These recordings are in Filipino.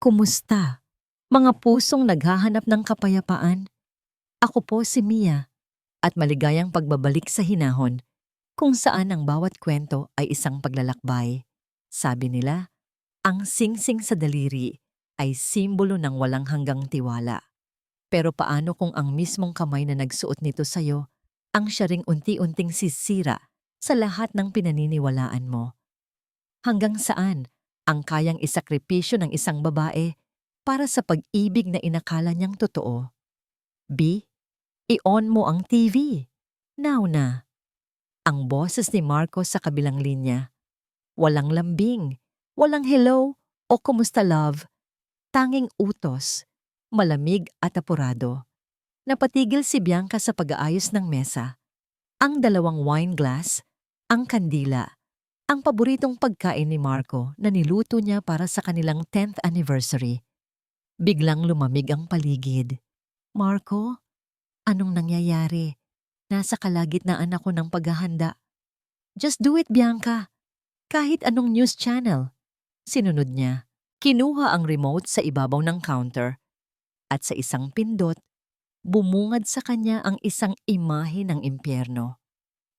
Kumusta? Mga pusong naghahanap ng kapayapaan? Ako po si Mia at maligayang pagbabalik sa hinahon kung saan ang bawat kwento ay isang paglalakbay. Sabi nila, ang singsing sa daliri ay simbolo ng walang hanggang tiwala. Pero paano kung ang mismong kamay na nagsuot nito sa'yo ang siya ring unti-unting sisira sa lahat ng pinaniniwalaan mo? Hanggang saan ang kayang isakripisyo ng isang babae para sa pag-ibig na inakala niyang totoo? B. I-on mo ang TV. Now na. Ang boses ni Marco sa kabilang linya. Walang lambing, walang hello o kumusta love. Tanging utos, malamig at apurado. Napatigil si Bianca sa pag-aayos ng mesa. Ang dalawang wine glass, ang kandila, ang paboritong pagkain ni Marco na niluto niya para sa kanilang 10th anniversary. Biglang lumamig ang paligid. Marco, anong nangyayari? Nasa kalagitnaan ako ng paghahanda. Just do it, Bianca. Kahit anong news channel. Sinunod niya. Kinuha ang remote sa ibabaw ng counter at sa isang pindot, bumungad sa kanya ang isang imahe ng impyerno.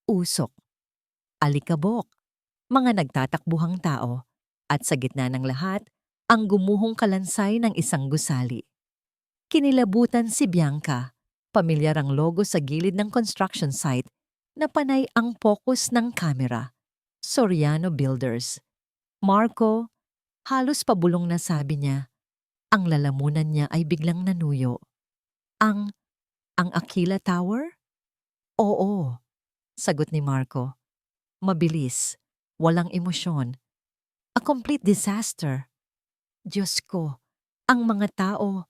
Usok, alikabok, mga nagtatakbuhang tao, at sa gitna ng lahat, ang gumuhong kalansay ng isang gusali. Kinilabutan si Bianca, pamilyar ang logo sa gilid ng construction site na panay ang focus ng kamera. Soriano Builders. Marco, halos pabulong na sabi niya. Ang lalamunan niya ay biglang nanuyo. Ang Aquila Tower? Oo, sagot ni Marco. Mabilis, walang emosyon. A complete disaster. Diyos ko, ang mga tao,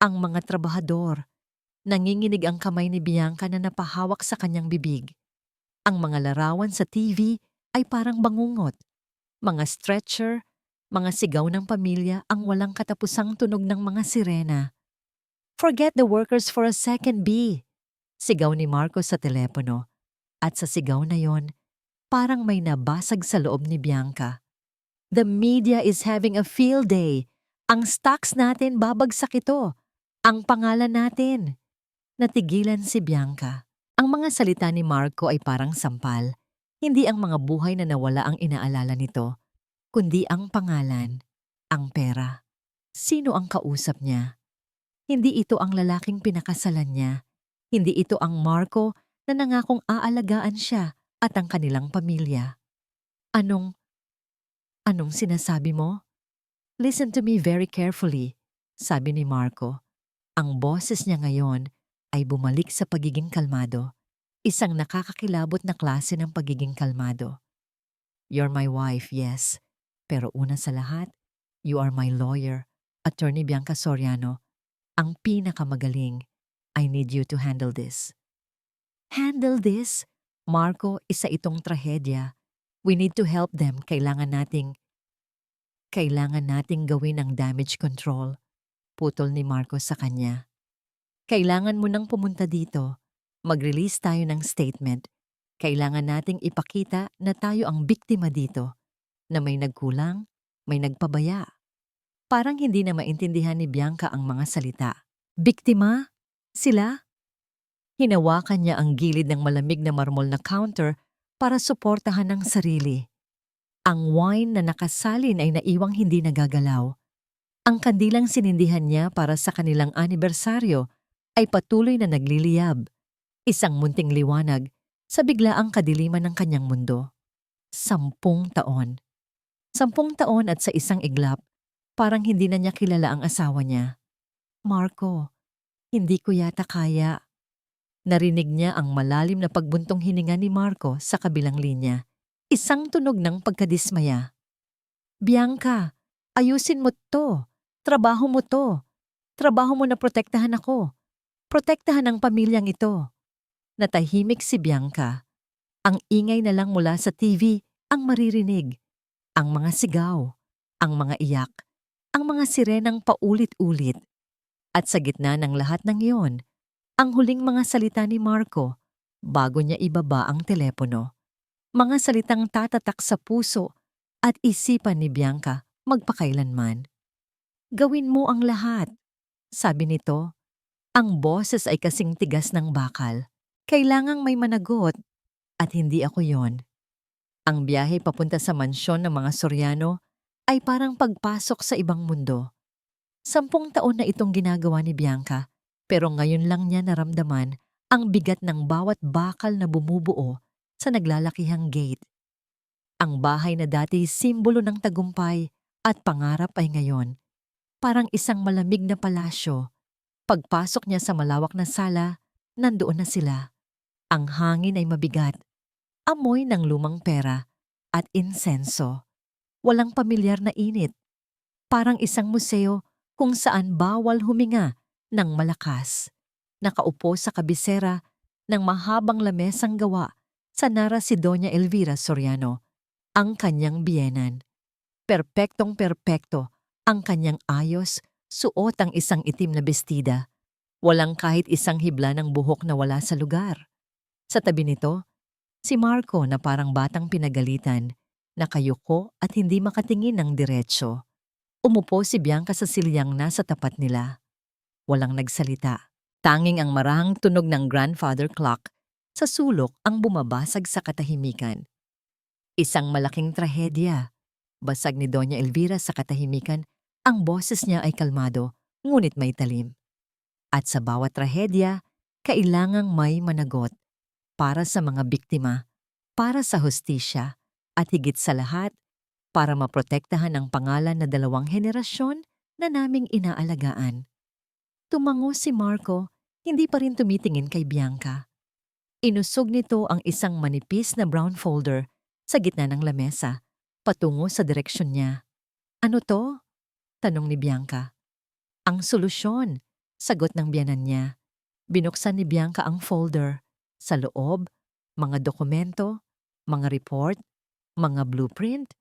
ang mga trabahador. Nanginginig ang kamay ni Bianca na napahawak sa kanyang bibig. Ang mga larawan sa TV ay parang bangungot. Mga stretcher, mga sigaw ng pamilya ang walang katapusang tunog ng mga sirena. Forget the workers for a second, B. Sigaw ni Marco sa telepono. At sa sigaw na yon, parang may nabasag sa loob ni Bianca. The media is having a field day. Ang stocks natin babagsak ito. Ang pangalan natin. Natigilan si Bianca. Ang mga salita ni Marco ay parang sampal. Hindi ang mga buhay na nawala ang inaalala nito, kundi ang pangalan, ang pera. Sino ang kausap niya? Hindi ito ang lalaking pinakasalan niya. Hindi ito ang Marco na nangakong aalagaan siya at ang kanilang pamilya. Anong sinasabi mo? Listen to me very carefully, sabi ni Marco. Ang boses niya ngayon ay bumalik sa pagiging kalmado. Isang nakakakilabot na klase ng pagiging kalmado. You're my wife, yes. Pero una sa lahat, you are my lawyer, Attorney Bianca Soriano. Ang pinakamagaling. I need you to handle this. Handle this? Marco, isa itong trahedya. We need to help them. Kailangan nating gawin ang damage control. Putol ni Marco sa kanya. Kailangan mo nang pumunta dito. Mag-release tayo ng statement. Kailangan nating ipakita na tayo ang biktima dito. Na may nagkulang, may nagpabaya. Parang hindi na maintindihan ni Bianca ang mga salita. Biktima? Sila? Hinawakan niya ang gilid ng malamig na marmol na counter para suportahan ang sarili. Ang wine na nakasalin ay naiwang hindi nagagalaw. Ang kandilang sinindihan niya para sa kanilang anibersaryo ay patuloy na nagliliyab. Isang munting liwanag sa biglaang kadiliman ng kanyang mundo. 10 taon. 10 taon at sa isang iglap, parang hindi na niya kilala ang asawa niya. Marco, hindi ko yata kaya. Narinig niya ang malalim na pagbuntong hininga ni Marco sa kabilang linya. Isang tunog ng pagkadismaya. Bianca, ayusin mo to. Trabaho mo to. Trabaho mo na protektahan ako. Protektahan ang pamilyang ito. Natahimik si Bianca. Ang ingay na lang mula sa TV ang maririnig. Ang mga sigaw, ang mga iyak, ang mga sirenang paulit-ulit. At sa gitna ng lahat ng iyon, ang huling mga salita ni Marco bago niya ibaba ang telepono. Mga salitang tatatak sa puso at isipan ni Bianca magpakailanman. Gawin mo ang lahat, sabi nito. Ang boses ay kasing tigas ng bakal. Kailangang may managot at hindi ako yon. Ang biyahe papunta sa mansyon ng mga Soriano ay parang pagpasok sa ibang mundo. 10 taon na itong ginagawa ni Bianca, pero ngayon lang niya naramdaman ang bigat ng bawat bakal na bumubuo sa naglalakihang gate. Ang bahay na dati simbolo ng tagumpay at pangarap ay ngayon parang isang malamig na palasyo. Pagpasok niya sa malawak na sala, nandoon na sila. Ang hangin ay mabigat, amoy ng lumang pera at insenso. Walang pamilyar na init. Parang isang museo kung saan bawal huminga ng malakas. Nakaupo sa kabisera ng mahabang lamesang gawa sa nara si Doña Elvira Soriano, ang kanyang biyenan. Perpektong-perpekto ang kanyang ayos, suot ang isang itim na bestida. Walang kahit isang hibla ng buhok na wala sa lugar. Sa tabi nito, si Marco na parang batang pinagalitan, nakayuko at hindi makatingin ng diretso. Umupo si Bianca sa silyang nasa tapat nila. Walang nagsalita. Tanging ang marahang tunog ng grandfather clock sa sulok ang bumabasag sa katahimikan. Isang malaking trahedya. Basag ni Doña Elvira sa katahimikan, ang boses niya ay kalmado, ngunit may talim. At sa bawat trahedya, kailangang may managot. Para sa mga biktima, para sa hustisya, at higit sa lahat, para maprotektahan ang pangalan na 2 henerasyon na naming inaalagaan. Tumango si Marco, hindi pa rin tumitingin kay Bianca. Inusog nito ang isang manipis na brown folder sa gitna ng lamesa, patungo sa direksyon niya. Ano to? Tanong ni Bianca. Ang solusyon, sagot ng biyanan niya. Binuksan ni Bianca ang folder. Sa loob, mga dokumento, mga report, mga blueprint,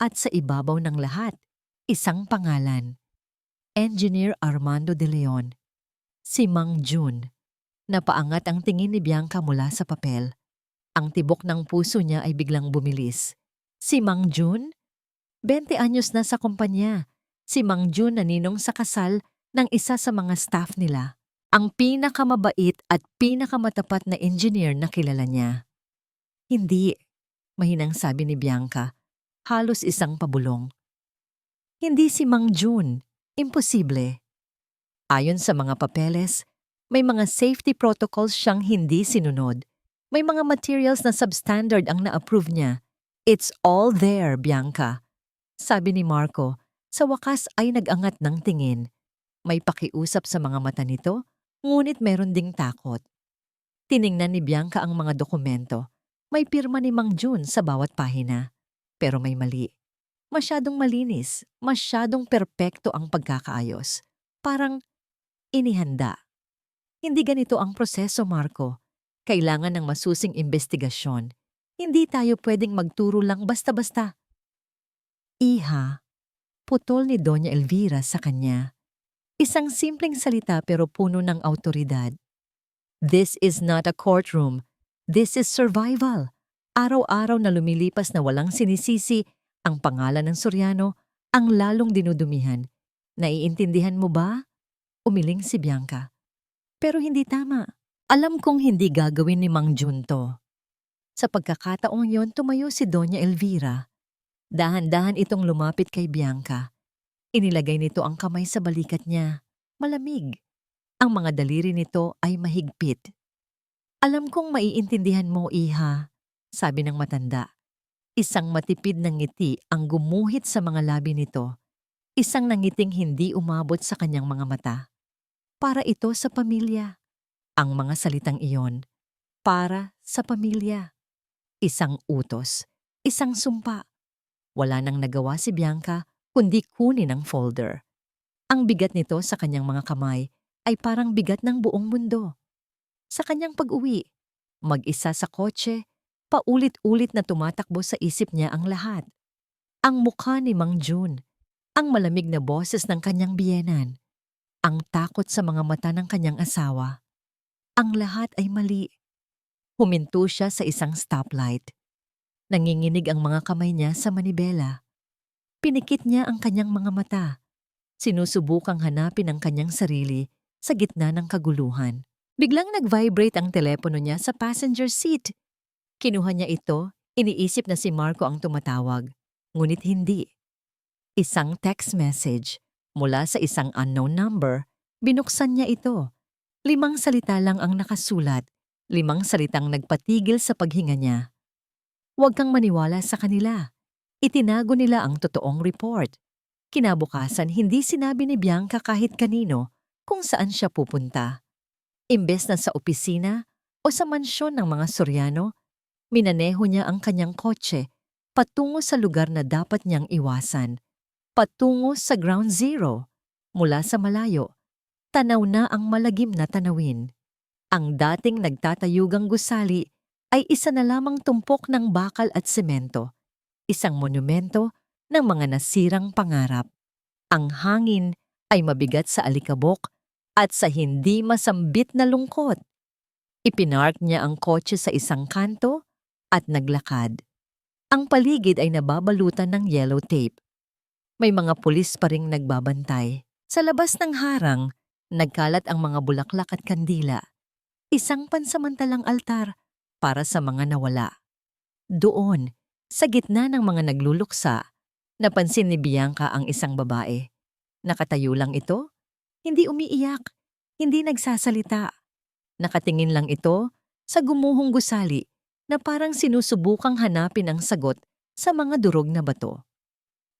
at sa ibabaw ng lahat, isang pangalan. Engineer Armando de Leon. Si Mang Jun. Napaangat ang tingin ni Bianca mula sa papel. Ang tibok ng puso niya ay biglang bumilis. Si Mang Jun? 20 anyos na sa kumpanya. Si Mang Jun na ninong sa kasal ng isa sa mga staff nila. Ang pinakamabait at pinakamatapat na engineer na kilala niya. Hindi, mahinang sabi ni Bianca, halos isang pabulong. Hindi si Mang Jun. Imposible. Ayon sa mga papeles, may mga safety protocols siyang hindi sinunod. May mga materials na substandard ang na-approve niya. It's all there, Bianca. Sabi ni Marco, sa wakas ay nag-angat ng tingin. May pakiusap sa mga mata nito, ngunit meron ding takot. Tiningnan ni Bianca ang mga dokumento. May pirma ni Mang Jun sa bawat pahina. Pero may mali. Masyadong malinis, masyadong perpekto ang pagkakaayos. Parang inihanda. Hindi ganito ang proseso, Marco. Kailangan ng masusing investigasyon. Hindi tayo pwedeng magturo lang basta-basta. Iha, putol ni Doña Elvira sa kanya. Isang simpleng salita pero puno ng autoridad. This is not a courtroom. This is survival. Araw-araw na lumilipas na walang sinisisi, ang pangalan ng Soriano ang lalong dinudumihan. Naiintindihan mo ba? Umiling si Bianca. Pero hindi tama. Alam kong hindi gagawin ni Mang Jun to. Sa pagkakataong yon, tumayo si Doña Elvira. Dahan-dahan itong lumapit kay Bianca. Inilagay nito ang kamay sa balikat niya. Malamig. Ang mga daliri nito ay mahigpit. Alam kong maiintindihan mo, Iha, sabi ng matanda. Isang matipid na ngiti ang gumuhit sa mga labi nito. Isang nangiting hindi umabot sa kanyang mga mata. Para ito sa pamilya. Ang mga salitang iyon, para sa pamilya. Isang utos, isang sumpa. Wala nang nagawa si Bianca kundi kunin ang folder. Ang bigat nito sa kanyang mga kamay ay parang bigat ng buong mundo. Sa kanyang pag-uwi, mag-isa sa kotse, paulit-ulit na tumatakbo sa isip niya ang lahat. Ang mukha ni Mang Jun, ang malamig na boses ng kanyang biyenan, ang takot sa mga mata ng kanyang asawa. Ang lahat ay mali. Huminto siya sa isang stoplight. Nanginginig ang mga kamay niya sa manibela. Pinikit niya ang kanyang mga mata. Sinusubukang hanapin ang kanyang sarili sa gitna ng kaguluhan. Biglang nag-vibrate ang telepono niya sa passenger seat. Kinuha niya ito, iniisip na si Marco ang tumatawag. Ngunit hindi. Isang text message mula sa isang unknown number. Binuksan niya ito. 5 salita lang ang nakasulat. 5 salitang nagpatigil sa paghinga niya. Huwag kang maniwala sa kanila. Itinago nila ang totoong report. Kinabukasan, hindi sinabi ni Bianca kahit kanino kung saan siya pupunta. Imbes na sa opisina o sa mansyon ng mga Soriano, minaneho niya ang kanyang kotse patungo sa lugar na dapat niyang iwasan. Patungo sa ground zero. Mula sa malayo, tanaw na ang malagim na tanawin. Ang dating nagtatayugang gusali ay isa na lamang tumpok ng bakal at semento. Isang monumento ng mga nasirang pangarap. Ang hangin ay mabigat sa alikabok at sa hindi masambit na lungkot. Ipinark niya ang kotse sa isang kanto at naglakad. Ang paligid ay nababalutan ng yellow tape. May mga pulis pa ring nagbabantay. Sa labas ng harang, nagkalat ang mga bulaklak at kandila. Isang pansamantalang altar para sa mga nawala. Doon, sa gitna ng mga nagluluksa, napansin ni Bianca ang isang babae. Nakatayo lang ito, hindi umiiyak, hindi nagsasalita. Nakatingin lang ito sa gumuhong gusali na parang sinusubukang hanapin ang sagot sa mga durog na bato.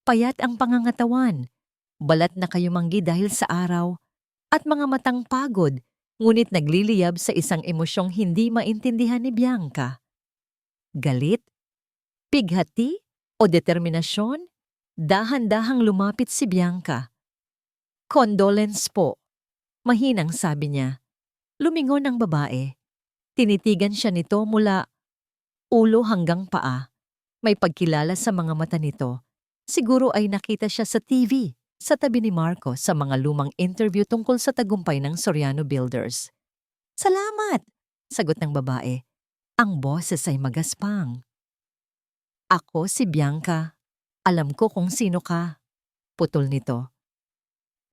Payat ang pangangatawan, balat na kayumanggi dahil sa araw, at mga matang pagod, ngunit nagliliyab sa isang emosyong hindi maintindihan ni Bianca. Galit? Pighati? O determinasyon? Dahan-dahang lumapit si Bianca. Condolence po. Mahinang sabi niya. Lumingon ang babae. Tinitigan siya nito mula ulo hanggang paa. May pagkilala sa mga mata nito. Siguro ay nakita siya sa TV, sa tabi ni Marco sa mga lumang interview tungkol sa tagumpay ng Soriano Builders. Salamat! Sagot ng babae. Ang boses ay magaspang. Ako si Bianca. Alam ko kung sino ka. Putol nito.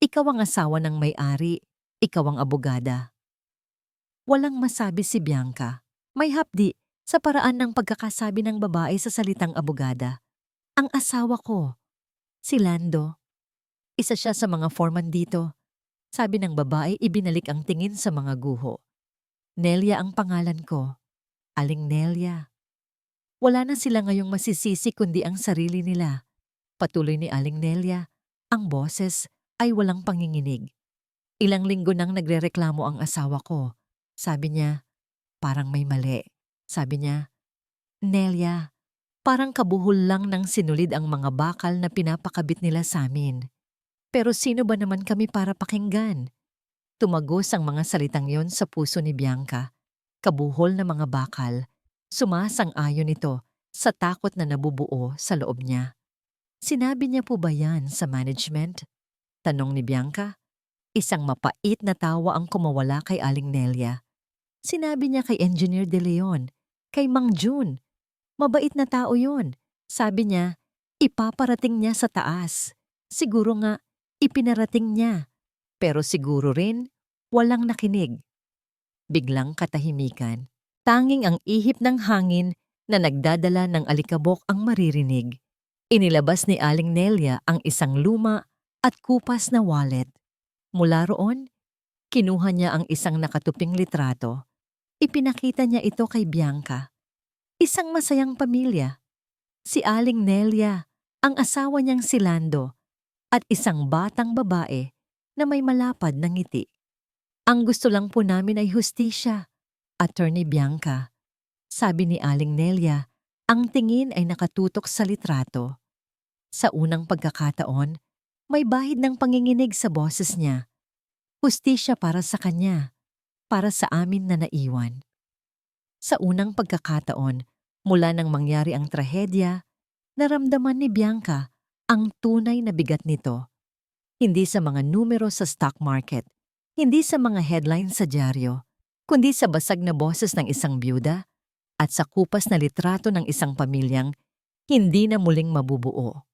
Ikaw ang asawa ng may-ari. Ikaw ang abogada. Walang masabi si Bianca. May hapdi sa paraan ng pagkakasabi ng babae sa salitang abogada. Ang asawa ko, si Lando. Isa siya sa mga foreman dito. Sabi ng babae, ibinalik ang tingin sa mga guho. Nelia ang pangalan ko. Aling Nelia. Wala na sila ngayong masisisi kundi ang sarili nila. Patuloy ni Aling Nelia, ang boses ay walang panginginig. Ilang linggo nang nagrereklamo ang asawa ko. Sabi niya, parang may mali. Sabi niya, Nelia, parang kabuhol lang ng sinulid ang mga bakal na pinapakabit nila sa amin. Pero sino ba naman kami para pakinggan? Tumagos ang mga salitang yon sa puso ni Bianca. Kabuhol na mga bakal. Sumasang-ayon ito sa takot na nabubuo sa loob niya. Sinabi niya po ba yan sa management? Tanong ni Bianca. Isang mapait na tawa ang kumawala kay Aling Nelia. Sinabi niya kay Engineer De Leon, kay Mang June. Mabait na tao yon. Sabi niya, ipaparating niya sa taas. Siguro nga, ipinarating niya. Pero siguro rin, walang nakinig. Biglang katahimikan. Tanging ang ihip ng hangin na nagdadala ng alikabok ang maririnig. Inilabas ni Aling Nelia ang isang luma at kupas na wallet. Mula roon, kinuha niya ang isang nakatuping litrato. Ipinakita niya ito kay Bianca. Isang masayang pamilya. Si Aling Nelia, ang asawa niyang si Lando, at isang batang babae na may malapad na ngiti. Ang gusto lang po namin ay hustisya, Attorney Bianca. Sabi ni Aling Nelia, ang tingin ay nakatutok sa litrato. Sa unang pagkakataon, may bahid ng panginginig sa boses niya. Hustisya para sa kanya, para sa amin na naiwan. Sa unang pagkakataon, mula nang mangyari ang trahedya, naramdaman ni Bianca ang tunay na bigat nito. Hindi sa mga numero sa stock market, hindi sa mga headlines sa dyaryo, kundi sa basag na boses ng isang byuda at sa kupas na litrato ng isang pamilyang hindi na muling mabubuo.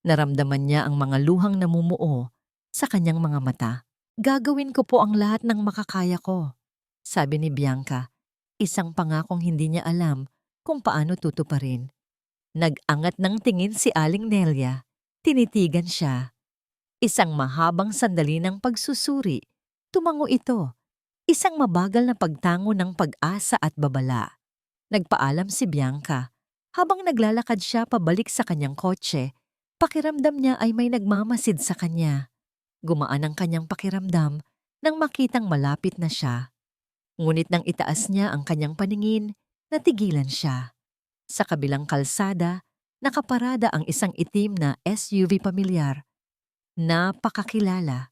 Naramdaman niya ang mga luhang namumuo sa kanyang mga mata. Gagawin ko po ang lahat ng makakaya ko, sabi ni Bianca, isang pangakong hindi niya alam kung paano tutuparin. Nag-angat ng tingin si Aling Nelia. Tinitigan siya. Isang mahabang sandali ng pagsusuri. Tumango ito. Isang mabagal na pagtango ng pag-asa at babala. Nagpaalam si Bianca. Habang naglalakad siya pabalik sa kanyang kotse, pakiramdam niya ay may nagmamasid sa kanya. Gumaan ang kanyang pakiramdam nang makitang malapit na siya. Ngunit nang itaas niya ang kanyang paningin, natigilan siya. Sa kabilang kalsada, nakaparada ang isang itim na SUV pamilyar. Napakakilala.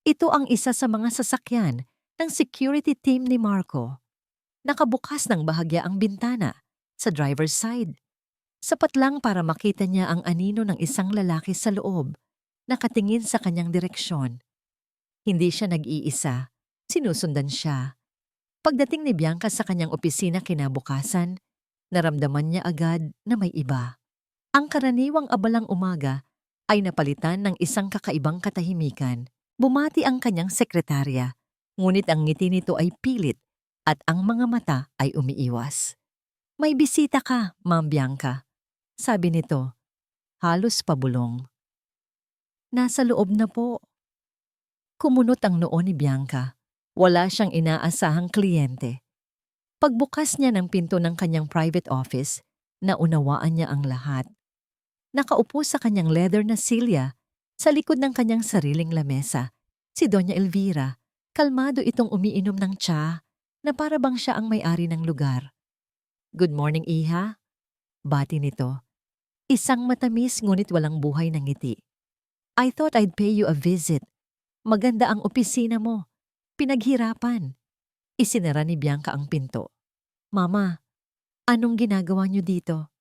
Ito ang isa sa mga sasakyan ng security team ni Marco. Nakabukas ng bahagya ang bintana sa driver's side. Sapat lang para makita niya ang anino ng isang lalaki sa loob, nakatingin sa kanyang direksyon. Hindi siya nag-iisa, sinusundan siya. Pagdating ni Bianca sa kanyang opisina kinabukasan, naramdaman niya agad na may iba. Ang karaniwang abalang umaga ay napalitan ng isang kakaibang katahimikan. Bumati ang kanyang sekretarya, ngunit ang ngiti nito ay pilit at ang mga mata ay umiiwas. "May bisita ka, Ma'am Bianca," sabi nito, halos pabulong. "Nasa loob na po." Kumunot ang noo ni Bianca. Wala siyang inaasahang kliyente. Pagbukas niya ng pinto ng kanyang private office, naunawaan niya ang lahat. Nakaupo sa kanyang leather na silya, sa likod ng kanyang sariling lamesa, si Doña Elvira. Kalmado itong umiinom ng tsa na para bang siya ang may-ari ng lugar. "Good morning, Iha," bati nito. Isang matamis ngunit walang buhay na ngiti. "I thought I'd pay you a visit. Maganda ang opisina mo. Pinaghirapan." Isinara ni Bianca ang pinto. "Mama, anong ginagawa niyo dito?"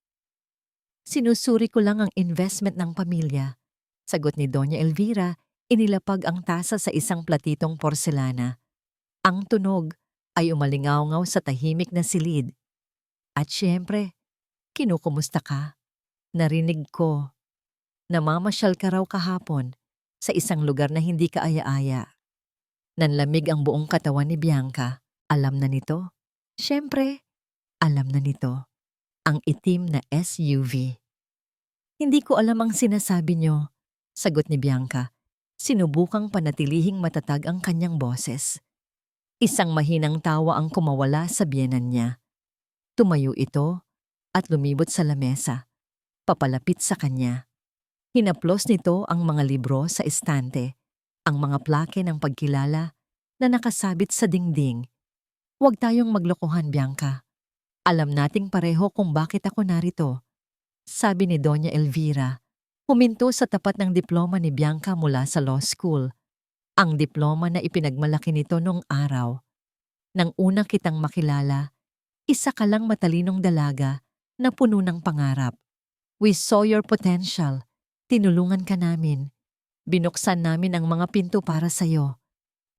"Sinusuri ko lang ang investment ng pamilya," sagot ni Doña Elvira, inilapag ang tasa sa isang platitong porselana. Ang tunog ay umalingaw-ngaw sa tahimik na silid. "At siyempre, kinukumusta ka? Narinig ko. Namamasyal ka raw kahapon sa isang lugar na hindi ka aya-aya." Nanlamig ang buong katawan ni Bianca. Alam na nito. Siyempre, alam na nito. Ang itim na SUV. "Hindi ko alam ang sinasabi niyo," sagot ni Bianca. Sinubukang panatilihing matatag ang kanyang boses. Isang mahinang tawa ang kumawala sa biyenan niya. Tumayo ito at lumibot sa lamesa, papalapit sa kanya. Hinaplos nito ang mga libro sa estante, ang mga plake ng pagkilala na nakasabit sa dingding. "Huwag tayong maglokohan, Bianca. Alam nating pareho kung bakit ako narito," sabi ni Doña Elvira. Huminto sa tapat ng diploma ni Bianca mula sa law school. Ang diploma na ipinagmalaki nito noong araw. "Nang una kitang makilala, isa ka lang matalinong dalaga na puno ng pangarap. We saw your potential. Tinulungan ka namin. Binuksan namin ang mga pinto para sa'yo.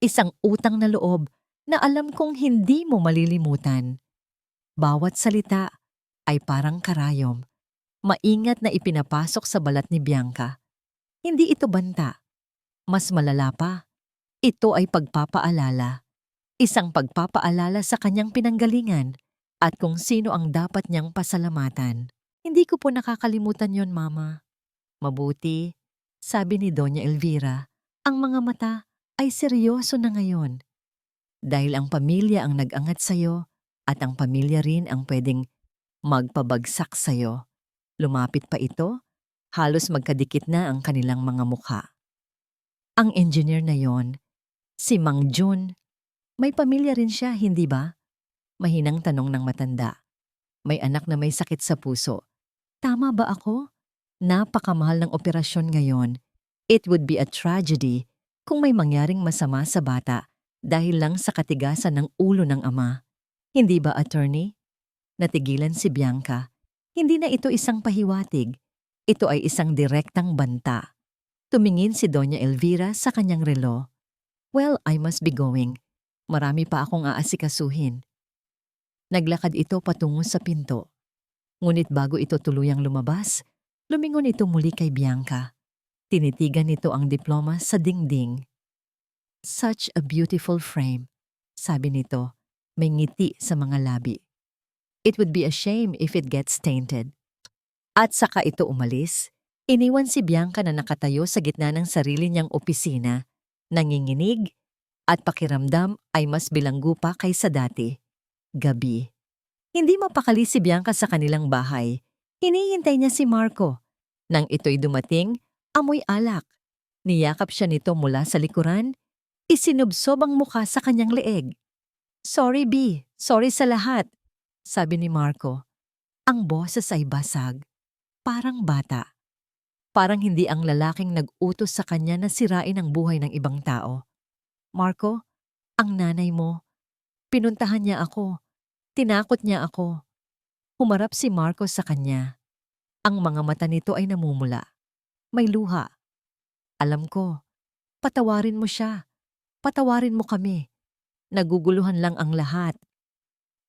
Isang utang na loob na alam kong hindi mo malilimutan." Bawat salita ay parang karayom. Maingat na ipinapasok sa balat ni Bianca. Hindi ito banta. Mas malala pa. Ito ay pagpapaalala. Isang pagpapaalala sa kanyang pinanggalingan at kung sino ang dapat niyang pasalamatan. "Hindi ko po nakakalimutan yon, Mama." "Mabuti," sabi ni Doña Elvira. Ang mga mata ay seryoso na ngayon. Dahil ang pamilya ang nag-angat sa'yo at ang pamilya rin ang pwedeng magpabagsak sa'yo. Lumapit pa ito, halos magkadikit na ang kanilang mga mukha. Ang engineer na yon, si Mang Jun, may pamilya rin siya, hindi ba? Mahinang tanong ng matanda. May anak na may sakit sa puso. Tama ba ako? Napakamahal ng operasyon ngayon. It would be a tragedy kung may mangyaring masama sa bata dahil lang sa katigasan ng ulo ng ama. Hindi ba, attorney? Natigilan si Bianca. Hindi na ito isang pahiwatig. Ito ay isang direktang banta. Tumingin si Doña Elvira sa kanyang relo. "Well, I must be going. Marami pa akong aasikasuhin." Naglakad ito patungo sa pinto. Ngunit bago ito tuluyang lumabas, lumingon ito muli kay Bianca. Tinitigan nito ang diploma sa dingding. Such a beautiful frame, sabi nito, may ngiti sa mga labi. It would be a shame if it gets tainted. At saka ito umalis, iniwan si Bianca na nakatayo sa gitna ng sarili niyang opisina, nanginginig, at pakiramdam ay mas bilanggo pa kaysa dati. Gabi. Hindi mapakali si Bianca sa kanilang bahay. Hinihintay niya si Marco. Nang ito'y dumating, amoy alak. Niyakap siya nito mula sa likuran, isinubsob ang mukha sa kanyang leeg. "Sorry, B. Sorry sa lahat," sabi ni Marco. Ang boses ay basag. Parang bata. Parang hindi ang lalaking nag-utos sa kanya na sirain ang buhay ng ibang tao. "Marco, ang nanay mo. Pinuntahan niya ako. Tinakot niya ako." Humarap si Marco sa kanya. Ang mga mata nito ay namumula. May luha. "Alam ko. Patawarin mo siya. Patawarin mo kami. Naguguluhan lang ang lahat."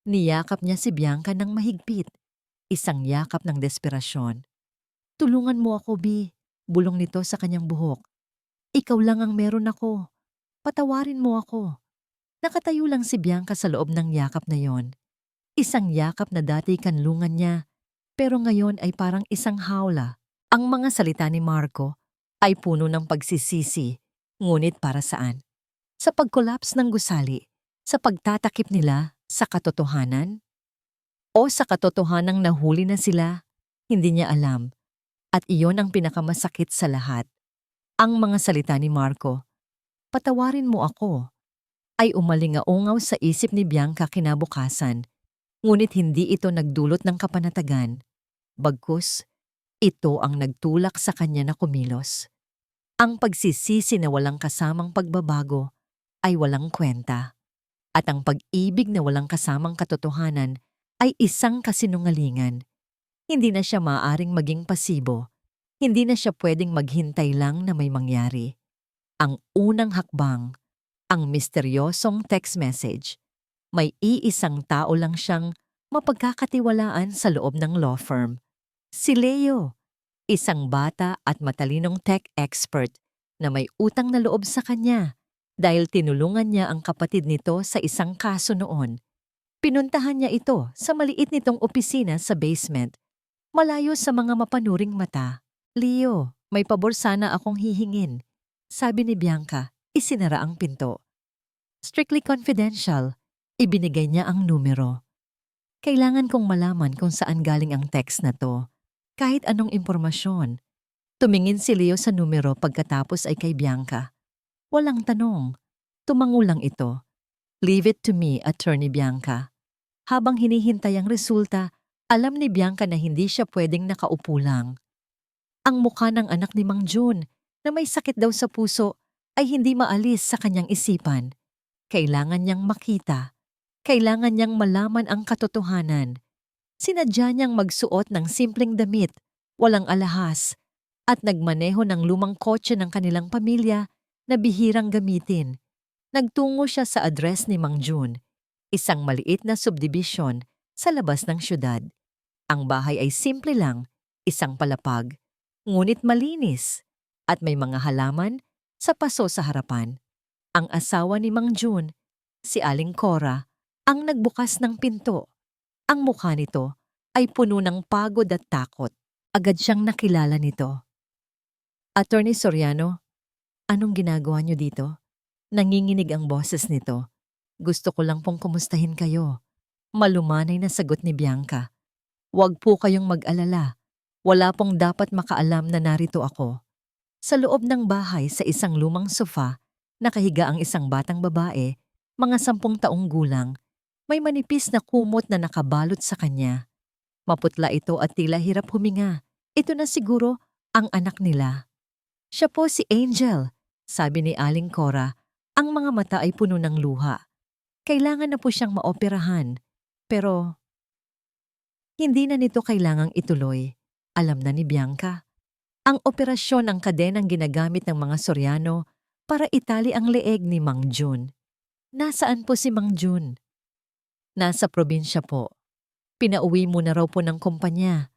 Niyakap niya si Bianca ng mahigpit. Isang yakap ng desperasyon. "Tulungan mo ako, B." Bulong nito sa kanyang buhok. "Ikaw lang ang meron ako. Patawarin mo ako." Nakatayo lang si Bianca sa loob ng yakap na yon. Isang yakap na dati kanlungan niya, pero ngayon ay parang isang hawla. Ang mga salita ni Marco ay puno ng pagsisisi, ngunit para saan? Sa pagkolaps ng gusali, sa pagtatakip nila sa katotohanan? O sa katotohanang nahuli na sila? Hindi niya alam. At iyon ang pinakamasakit sa lahat. Ang mga salita ni Marco, "Patawarin mo ako," ay umalingaungaw sa isip ni Bianca kinabukasan. Ngunit hindi ito nagdulot ng kapanatagan. Bagkus, ito ang nagtulak sa kanya na kumilos. Ang pagsisisi na walang kasamang pagbabago ay walang kwenta. At ang pag-ibig na walang kasamang katotohanan ay isang kasinungalingan. Hindi na siya maaaring maging pasibo. Hindi na siya pwedeng maghintay lang na may mangyari. Ang unang hakbang, ang misteryosong text message. May iisang tao lang siyang mapagkakatiwalaan sa loob ng law firm. Si Leo, isang bata at matalinong tech expert na may utang na loob sa kanya dahil tinulungan niya ang kapatid nito sa isang kaso noon. Pinuntahan niya ito sa maliit nitong opisina sa basement, malayo sa mga mapanuring mata. "Leo, may pabor sana akong hihingin," sabi ni Bianca, isinara ang pinto. Strictly confidential, ibinigay niya ang numero. "Kailangan kong malaman kung saan galing ang text na to. Kahit anong impormasyon." Tumingin si Leo sa numero pagkatapos ay kay Bianca. Walang tanong. Tumango lang ito. "Leave it to me, Attorney Bianca." Habang hinihintay ang resulta, alam ni Bianca na hindi siya pwedeng nakaupo lang. Ang mukha ng anak ni Mang June na may sakit daw sa puso ay hindi maalis sa kanyang isipan. Kailangan niyang makita. Kailangan niyang malaman ang katotohanan. Sinadya niyang magsuot ng simpleng damit, walang alahas, at nagmaneho ng lumang kotse ng kanilang pamilya na bihirang gamitin. Nagtungo siya sa address ni Mang June, isang maliit na subdivision sa labas ng syudad. Ang bahay ay simple lang, isang palapag, ngunit malinis, at may mga halaman sa paso sa harapan. Ang asawa ni Mang June, si Aling Cora, ang nagbukas ng pinto. Ang mukha nito ay puno ng pagod at takot. Agad siyang nakilala nito. "Attorney Soriano, anong ginagawa niyo dito?" Nanginginig ang boses nito. "Gusto ko lang pong kumustahin kayo." Malumanay na sagot ni Bianca. "Huwag po kayong mag-alala. Wala pong dapat makaalam na narito ako." Sa loob ng bahay sa isang lumang sofa, nakahiga ang isang batang babae, mga 10 taong gulang. May manipis na kumot na nakabalot sa kanya. Maputla ito at tila hirap huminga. Ito na siguro ang anak nila. "Siya po si Angel," sabi ni Aling Cora. Ang mga mata ay puno ng luha. Kailangan na po siyang maoperahan. Pero hindi na nito kailangang ituloy. Alam na ni Bianca. Ang operasyon ang kadenang ginagamit ng mga Soriano para itali ang leeg ni Mang June. Nasaan po si Mang June? "Nasa probinsya po. Pinauwi muna raw po ng kumpanya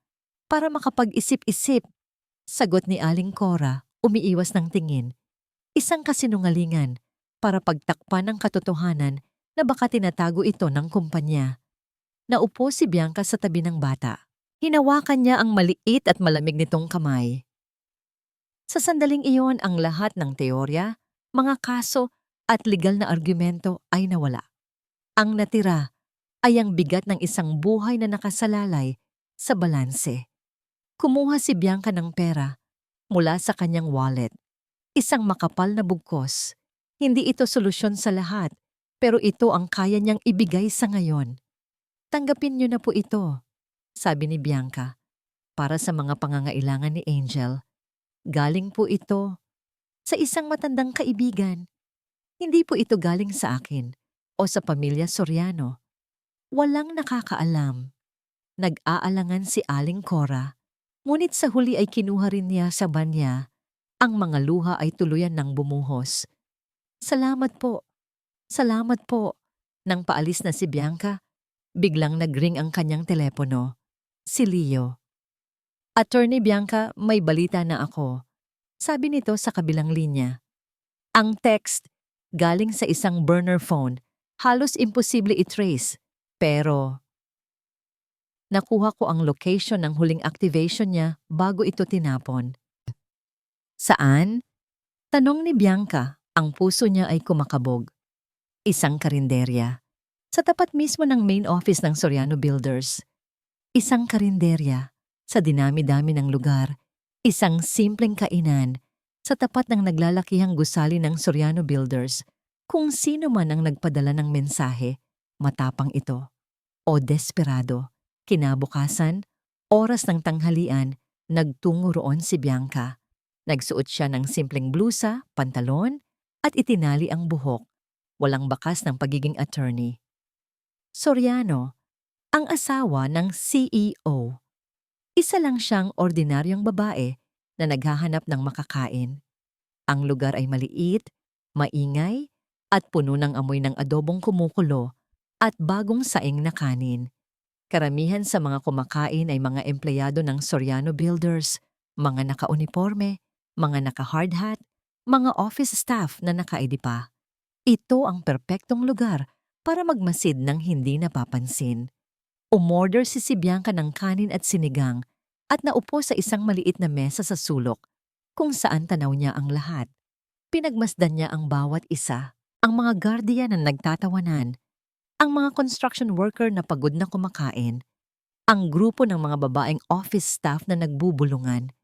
para makapag-isip-isip," sagot ni Aling Cora umiiwas ng tingin, isang kasinungalingan para pagtakpan ng katotohanan na baka tinatago ito ng kumpanya. Naupo si Bianca sa tabi ng bata. Hinawakan niya ang maliit at malamig nitong kamay. Sa sandaling iyon, ang lahat ng teorya, mga kaso at legal na argumento ay nawala. Ang natira ay ang bigat ng isang buhay na nakasalalay sa balanse. Kumuha si Bianca ng pera mula sa kanyang wallet. Isang makapal na bugkos. Hindi ito solusyon sa lahat, pero ito ang kaya niyang ibigay sa ngayon. Tanggapin niyo na po ito, sabi ni Bianca. Para sa mga pangangailangan ni Angel, galing po ito sa isang matandang kaibigan. Hindi po ito galing sa akin o sa pamilya Soriano. Walang nakakaalam. Nag-aalangan si Aling Cora, ngunit sa huli ay kinuha rin niya sa banya. Ang mga luha ay tuluyan ng bumuhos. Salamat po. Salamat po. Nang paalis na si Bianca, biglang nag-ring ang kanyang telepono. Si Leo. Attorney Bianca, may balita na ako. Sabi nito sa kabilang linya. Ang text, galing sa isang burner phone, halos imposible i-trace. Pero, nakuha ko ang location ng huling activation niya bago ito tinapon. Saan? Tanong ni Bianca, ang puso niya ay kumakabog. Isang karinderya. Sa tapat mismo ng main office ng Soriano Builders. Isang karinderya. Sa dinami-dami ng lugar. Isang simpleng kainan. Sa tapat ng naglalakihang gusali ng Soriano Builders. Kung sino man ang nagpadala ng mensahe, matapang ito. O desperado. Kinabukasan, oras ng tanghalian, nagtungo roon si Bianca. Nagsuot siya ng simpleng blusa, pantalon, at itinali ang buhok. Walang bakas ng pagiging attorney. Soriano, ang asawa ng CEO. Isa lang siyang ordinaryong babae na naghahanap ng makakain. Ang lugar ay maliit, maingay, at puno ng amoy ng adobong kumukulo at bagong saing na kanin. Karamihan sa mga kumakain ay mga empleyado ng Soriano Builders, mga naka-uniforme, mga naka-hard hat, mga office staff na naka-ID pa. Ito ang perpektong lugar para magmasid ng hindi napapansin. Umorder si Bianca ng kanin at sinigang at naupo sa isang maliit na mesa sa sulok kung saan tanaw niya ang lahat. Pinagmasdan niya ang bawat isa, ang mga guardia na nagtatawanan, ang mga construction worker na pagod na kumakain, ang grupo ng mga babaeng office staff na nagbubulungan.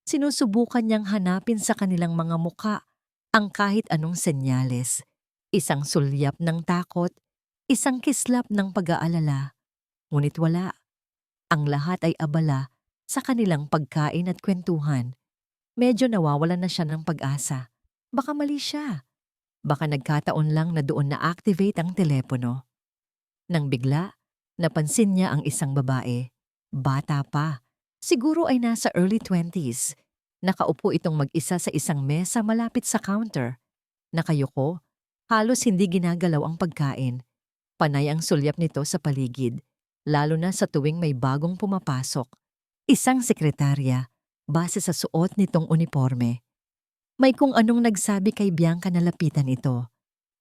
Sinusubukan niyang hanapin sa kanilang mga muka ang kahit anong senyales. Isang sulyap ng takot, isang kislap ng pag-aalala. Ngunit wala. Ang lahat ay abala sa kanilang pagkain at kwentuhan. Medyo nawawalan na siya ng pag-asa. Baka mali siya. Baka nagkataon lang na doon na-activate ang telepono. Nang bigla, napansin niya ang isang babae. Bata pa. Siguro ay nasa early 20s. Nakaupo itong mag-isa sa isang mesa malapit sa counter. Nakayuko, halos hindi ginagalaw ang pagkain. Panay ang sulyap nito sa paligid, lalo na sa tuwing may bagong pumapasok. Isang sekretarya, base sa suot nitong uniforme. May kung anong nagsabi kay Bianca na lapitan ito.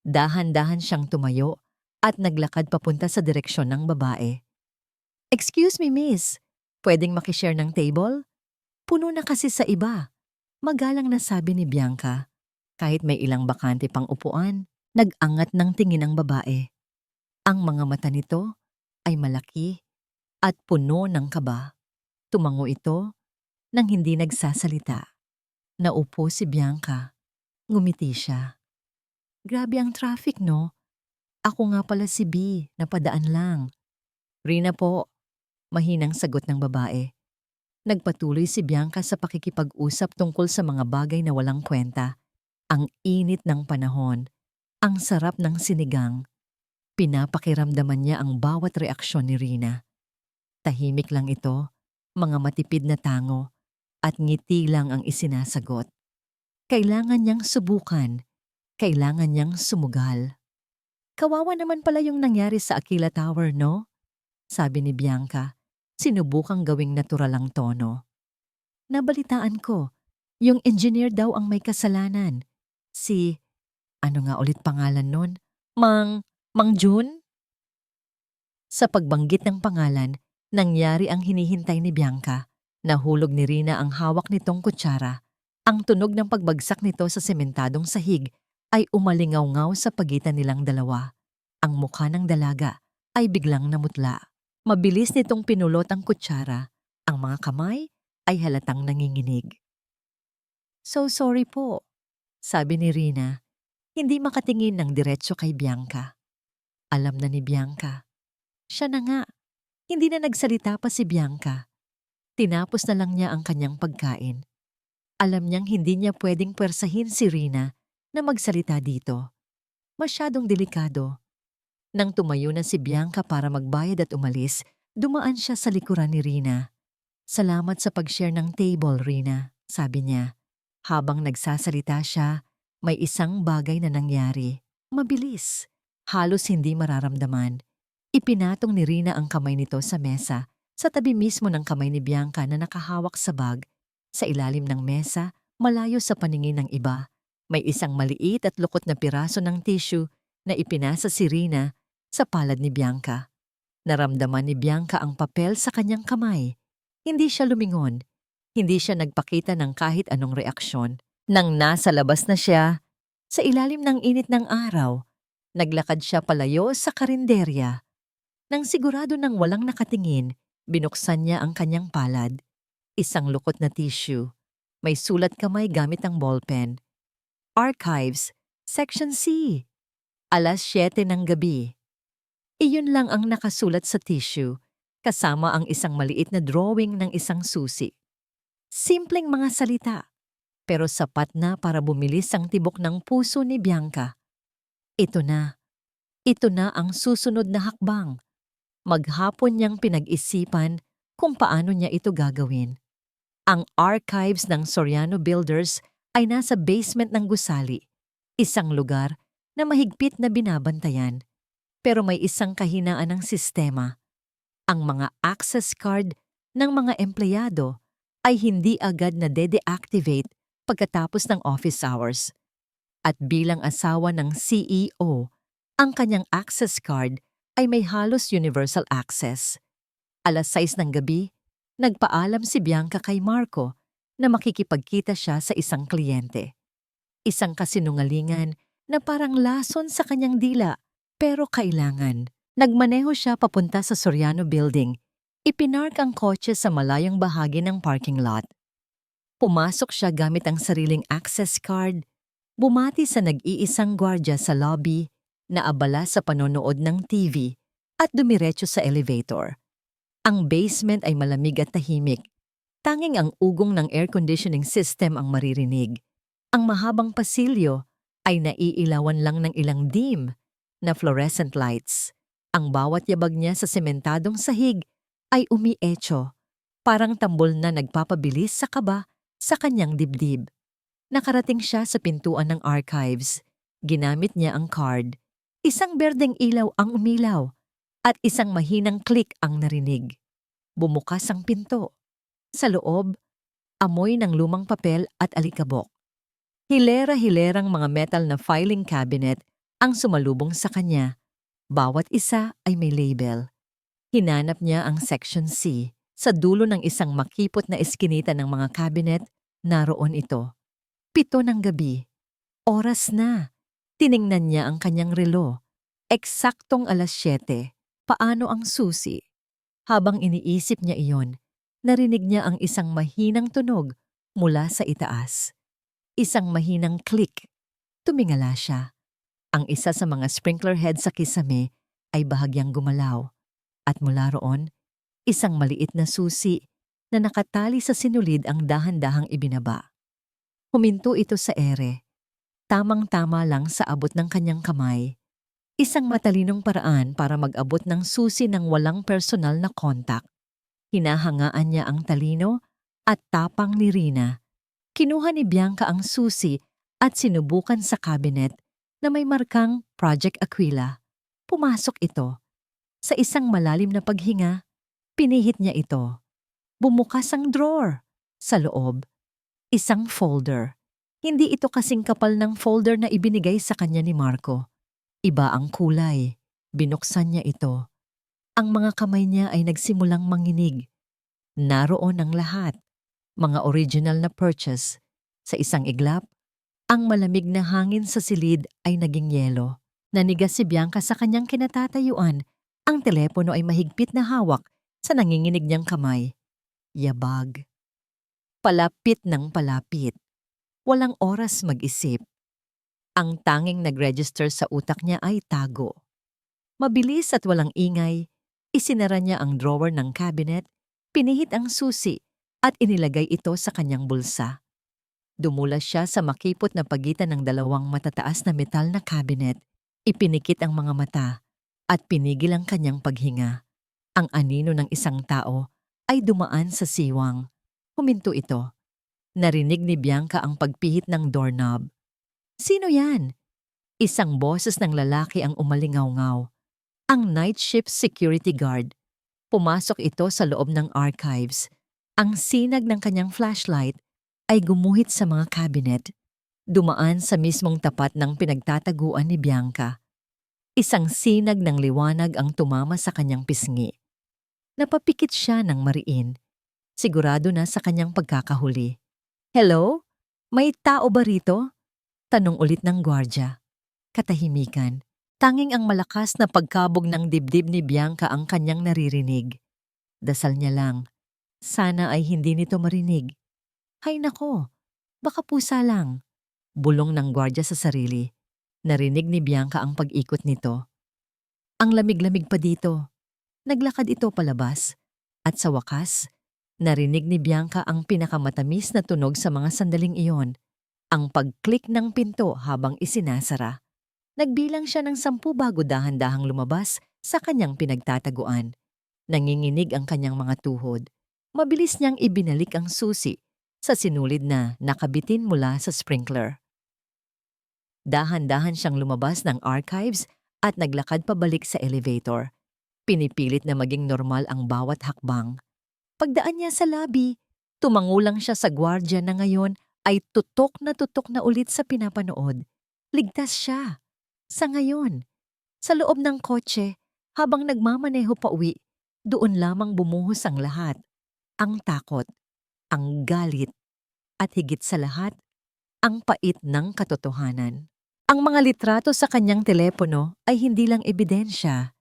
Dahan-dahan siyang tumayo at naglakad papunta sa direksyon ng babae. Excuse me, miss. Pwedeng makishare ng table? Puno na kasi sa iba. Magalang na sabi ni Bianca. Kahit may ilang bakante pang upuan, nag-angat ng tingin ang babae. Ang mga mata nito ay malaki at puno ng kaba. Tumango ito nang hindi nagsasalita. Naupo si Bianca. Ngumiti siya. Grabe ang traffic, no? Ako nga pala si B, napadaan lang. Rina po, mahinang sagot ng babae. Nagpatuloy si Bianca sa pakikipag-usap tungkol sa mga bagay na walang kwenta. Ang init ng panahon, ang sarap ng sinigang. Pinapakiramdaman niya ang bawat reaksyon ni Rina. Tahimik lang ito, mga matipid na tango, at ngiti lang ang isinasagot. Kailangan niyang subukan, kailangan niyang sumugal. Kawawa naman pala yung nangyari sa Aquila Tower, no? Sabi ni Bianca, sinubukang gawing natural ang tono. Nabalitaan ko, Yung engineer daw ang may kasalanan. Si, ano nga ulit pangalan nun? Mang Jun? Sa pagbanggit ng pangalan, nangyari ang hinihintay ni Bianca. Nahulog ni Rina ang hawak nitong kutsara. Ang tunog ng pagbagsak nito sa sementadong sahig ay umalingaw-ngaw sa pagitan nilang dalawa. Ang mukha ng dalaga ay biglang namutla. Mabilis nitong pinulot ang kutsara. Ang mga kamay ay halatang nanginginig. "So sorry po," sabi ni Rina, hindi makatingin ng diretso kay Bianca. Alam na ni Bianca. Siya na nga. Hindi na nagsalita pa si Bianca. Tinapos na lang niya ang kanyang pagkain. Alam niyang hindi niya pwedeng pwersahin si Rina na magsalita dito. Masyadong delikado. Nang tumayo na si Bianca para magbayad at umalis, dumaan siya sa likuran ni Rina. "Salamat sa pag-share ng table, Rina," sabi niya. Habang nagsasalita siya, may isang bagay na nangyari. Mabilis. Halos hindi mararamdaman. Ipinatong ni Rina ang kamay nito sa mesa, sa tabi mismo ng kamay ni Bianca na nakahawak sa bag. Sa ilalim ng mesa, malayo sa paningin ng iba, may isang maliit at lukot na piraso ng tissue na ipinasa si Rina sa palad ni Bianca. Naramdaman ni Bianca ang papel sa kanyang kamay. Hindi siya lumingon. Hindi siya nagpakita ng kahit anong reaksyon. Nang nasa labas na siya, sa ilalim ng init ng araw, naglakad siya palayo sa karinderya. Nang sigurado ng walang nakatingin, binuksan niya ang kanyang palad. Isang lukot na tissue. May sulat kamay gamit ang ballpen. Archives, Section C. Alas 7 ng gabi. Iyon lang ang nakasulat sa tissue, kasama ang isang maliit na drawing ng isang susi. Simpleng mga salita, pero sapat na para bumilis ang tibok ng puso ni Bianca. Ito na. Ito na ang susunod na hakbang. Maghapon niyang pinag-isipan kung paano niya ito gagawin. Ang archives ng Soriano Builders ay nasa basement ng gusali, isang lugar na mahigpit na binabantayan. Pero may isang kahinaan ng sistema. Ang mga access card ng mga empleyado ay hindi agad na de-deactivate pagkatapos ng office hours. At bilang asawa ng CEO, ang kanyang access card ay may halos universal access. Alas 6 ng gabi, nagpaalam si Bianca kay Marco na makikipagkita siya sa isang kliyente. Isang kasinungalingan na parang lason sa kanyang dila, pero kailangan. Nagmaneho siya papunta sa Soriano Building. Ipinark ang kotse sa malayong bahagi ng parking lot. Pumasok siya gamit ang sariling access card, bumati sa nag-iisang gwardya sa lobby, na abala sa panonood ng TV at dumiretso sa elevator. Ang basement ay malamig at tahimik. Tanging ang ugong ng air conditioning system ang maririnig. Ang mahabang pasilyo ay naiilawan lang ng ilang dim na fluorescent lights. Ang bawat yabag niya sa sementadong sahig ay umietso, parang tambol na nagpapabilis sa kaba sa kanyang dibdib. Nakarating siya sa pintuan ng archives. Ginamit niya ang card. Isang berdeng ilaw ang umilaw at isang mahinang click ang narinig. Bumukas ang pinto. Sa loob, amoy ng lumang papel at alikabok. Hilera-hilerang mga metal na filing cabinet ang sumalubong sa kanya. Bawat isa ay may label. Hinanap niya ang Section C. Sa dulo ng isang makipot na eskinita ng mga cabinet, naroon ito. 7 ng gabi. Oras na. Tiningnan niya ang kanyang relo. Eksaktong alas 7. Paano ang susi? Habang iniisip niya iyon, narinig niya ang isang mahinang tunog mula sa itaas. Isang mahinang click. Tumingala siya. Ang isa sa mga sprinkler head sa kisame ay bahagyang gumalaw. At mula roon, isang maliit na susi na nakatali sa sinulid ang dahan-dahang ibinaba. Huminto ito sa ere. Tamang-tama lang sa abot ng kanyang kamay. Isang matalinong paraan para mag-abot ng susi ng walang personal na kontak. Hinahangaan niya ang talino at tapang ni Rina. Kinuha ni Bianca ang susi at sinubukan sa cabinet na may markang Project Aquila. Pumasok ito. Sa isang malalim na paghinga, pinihit niya ito. Bumukas ang drawer. Sa loob, Isang folder. Hindi ito kasing kapal ng folder na ibinigay sa kanya ni Marco. Iba ang kulay. Binuksan niya ito. Ang mga kamay niya ay nagsimulang manginig. Naroon ang lahat. Mga original na purchase. Sa isang iglap, ang malamig na hangin sa silid ay naging yelo. Nanigas si Bianca sa kanyang kinatatayuan. Ang telepono ay mahigpit na hawak sa nanginginig niyang kamay. Yabag. Palapit ng palapit. Walang oras mag-isip. Ang tanging nag-register sa utak niya ay tago. Mabilis at walang ingay, isinara niya ang drawer ng cabinet, pinihit ang susi at inilagay ito sa kanyang bulsa. Dumulas siya sa makipot na pagitan ng dalawang matataas na metal na cabinet. Ipinikit ang mga mata at pinigil ang kanyang paghinga. Ang anino ng isang tao ay dumaan sa siwang. Huminto ito. Narinig ni Bianca ang pagpihit ng doorknob. Sino yan? Isang boses ng lalaki ang umalingaw-ngaw. Ang night shift security guard. Pumasok ito sa loob ng archives. Ang sinag ng kanyang flashlight ay gumuhit sa mga cabinet. Dumaan sa mismong tapat ng pinagtataguan ni Bianca. Isang sinag ng liwanag ang tumama sa kanyang pisngi. Napapikit siya ng mariin. Sigurado na sa kanyang pagkakahuli. Hello? May tao ba rito? Tanong ulit ng gwardya. Katahimikan. Tanging ang malakas na pagkabog ng dibdib ni Bianca ang kanyang naririnig. Dasal niya lang. Sana ay hindi nito marinig. Hay nako, baka pusa lang. Bulong ng gwardya sa sarili. Narinig ni Bianca ang pag-ikot nito. Ang lamig-lamig pa dito. Naglakad ito palabas. At sa wakas, narinig ni Bianca ang pinakamatamis na tunog sa mga sandaling iyon. Ang pag-click ng pinto habang isinasara. Nagbilang siya ng 10 bago dahan-dahang lumabas sa kanyang pinagtataguan. Nanginginig ang kanyang mga tuhod. Mabilis niyang ibinalik ang susi sa sinulid na nakabitin mula sa sprinkler. Dahan-dahan siyang lumabas ng archives at naglakad pabalik sa elevator. Pinipilit na maging normal ang bawat hakbang. Pagdaan niya sa lobby, tumangulang siya sa gwardya na ngayon ay tutok na ulit sa pinapanood. Ligtas siya. Sa ngayon, sa loob ng kotse, habang nagmamaneho pa uwi, doon lamang bumuhos ang lahat. Ang takot, ang galit, at higit sa lahat, ang pait ng katotohanan. Ang mga litrato sa kanyang telepono ay hindi lang ebidensya.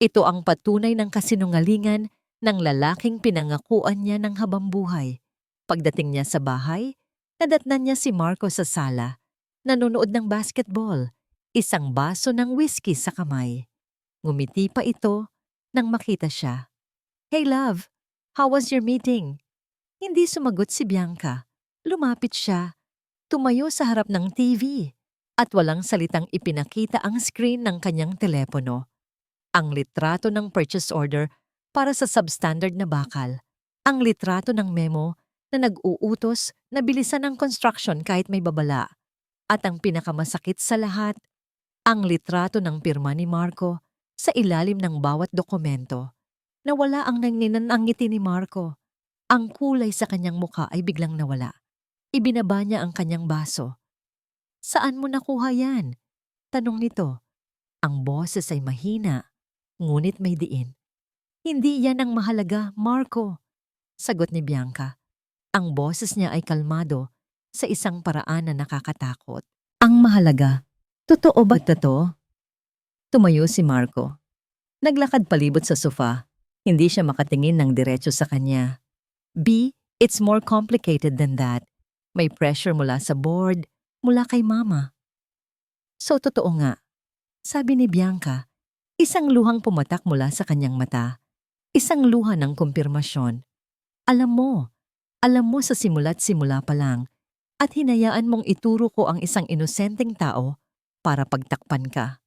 Ito ang patunay ng kasinungalingan ng lalaking pinangakuan niya ng habambuhay. Pagdating niya sa bahay, nadatnan niya si Marco sa sala, nanonood ng basketball, isang baso ng whiskey sa kamay. Ngumiti pa ito nang makita siya. Hey love, how was your meeting? Hindi sumagot si Bianca. Lumapit siya, tumayo sa harap ng TV, at walang salitang ipinakita ang screen ng kanyang telepono. Ang litrato ng purchase order para sa substandard na bakal. Ang litrato ng memo na nag-uutos na bilisan ang construction kahit may babala. At ang pinakamasakit sa lahat, ang litrato ng pirma ni Marco sa ilalim ng bawat dokumento. Nawala ang ngiti ni Marco. Ang kulay sa kanyang muka ay biglang nawala. Ibinaba niya ang kanyang baso. Saan mo nakuha yan? Tanong nito. Ang boses ay mahina, ngunit may diin. Hindi yan ang mahalaga, Marco. Sagot ni Bianca. Ang boses niya ay kalmado sa isang paraan na nakakatakot. Ang mahalaga. Totoo ba ito? Tumayo si Marco. Naglakad palibot sa sofa. Hindi siya makatingin ng diretso sa kanya. B, it's more complicated than that. May pressure mula sa board, mula kay mama. So totoo nga. Sabi ni Bianca, isang luhang pumatak mula sa kanyang mata. Isang luha ng kumpirmasyon. Alam mo sa simula't simula pa lang at hinayaan mong ituro ko ang isang inosenteng tao para pagtakpan ka.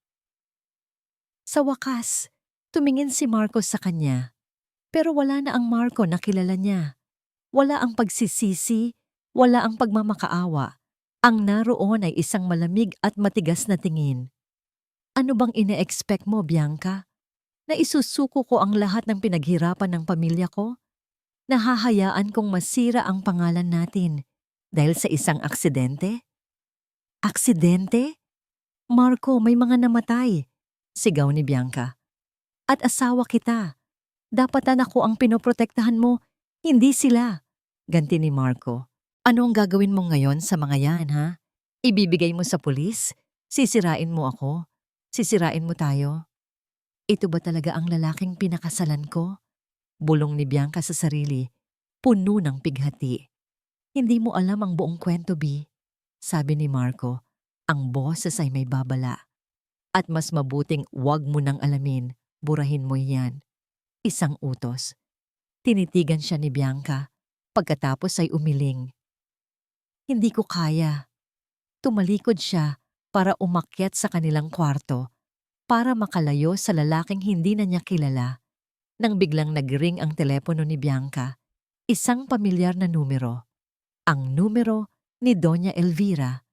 Sa wakas, tumingin si Marco sa kanya. Pero wala na ang Marco na kilala niya. Wala ang pagsisisi, wala ang pagmamakaawa. Ang naroon ay isang malamig at matigas na tingin. Ano bang ine-expect mo, Bianca? Na isusuko ko ang lahat ng pinaghirapan ng pamilya ko? Nahahayaan kong masira ang pangalan natin Dahil sa isang aksidente? Aksidente? Marco, may mga namatay. Sigaw ni Bianca. At asawa kita. Dapatan ako ang pinoprotektahan mo, hindi sila. Ganti ni Marco. Ano ang gagawin mo ngayon sa mga yan, ha? Ibibigay mo sa pulis? Sisirain mo ako? Sisirain mo tayo? Ito ba talaga ang lalaking pinakasalan ko? Bulong ni Bianca sa sarili, puno ng pighati. Hindi mo alam ang buong kwento, B. Sabi ni Marco, ang boses ay may babala. At mas mabuting wag mo nang alamin, burahin mo yan. Isang utos. Tinitigan siya ni Bianca, pagkatapos ay umiling. Hindi ko kaya. Tumalikod siya para umakyat sa kanilang kwarto, para makalayo sa lalaking hindi na niya kilala. Nang biglang nag-ring ang telepono ni Bianca, isang pamilyar na numero. Ang numero ni Doña Elvira.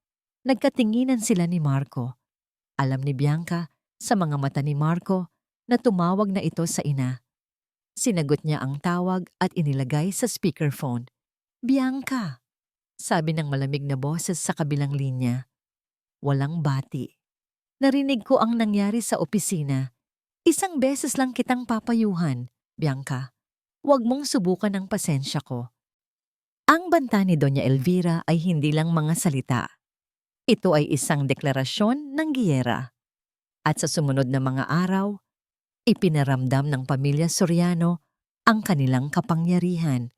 Nagkatinginan sila ni Marco. Alam ni Bianca sa mga mata ni Marco na tumawag na ito sa ina. Sinagot niya ang tawag at inilagay sa speakerphone. Bianca! Sabi ng malamig na boses sa kabilang linya. Walang bati. Narinig ko ang nangyari sa opisina. Isang beses lang kitang papayuhan, Bianca. Huwag mong subukan ang pasensya ko. Ang banta ni Doña Elvira ay hindi lang mga salita. Ito ay isang deklarasyon ng giyera. At sa sumunod na mga araw, ipinaramdam ng pamilya Soriano ang kanilang kapangyarihan.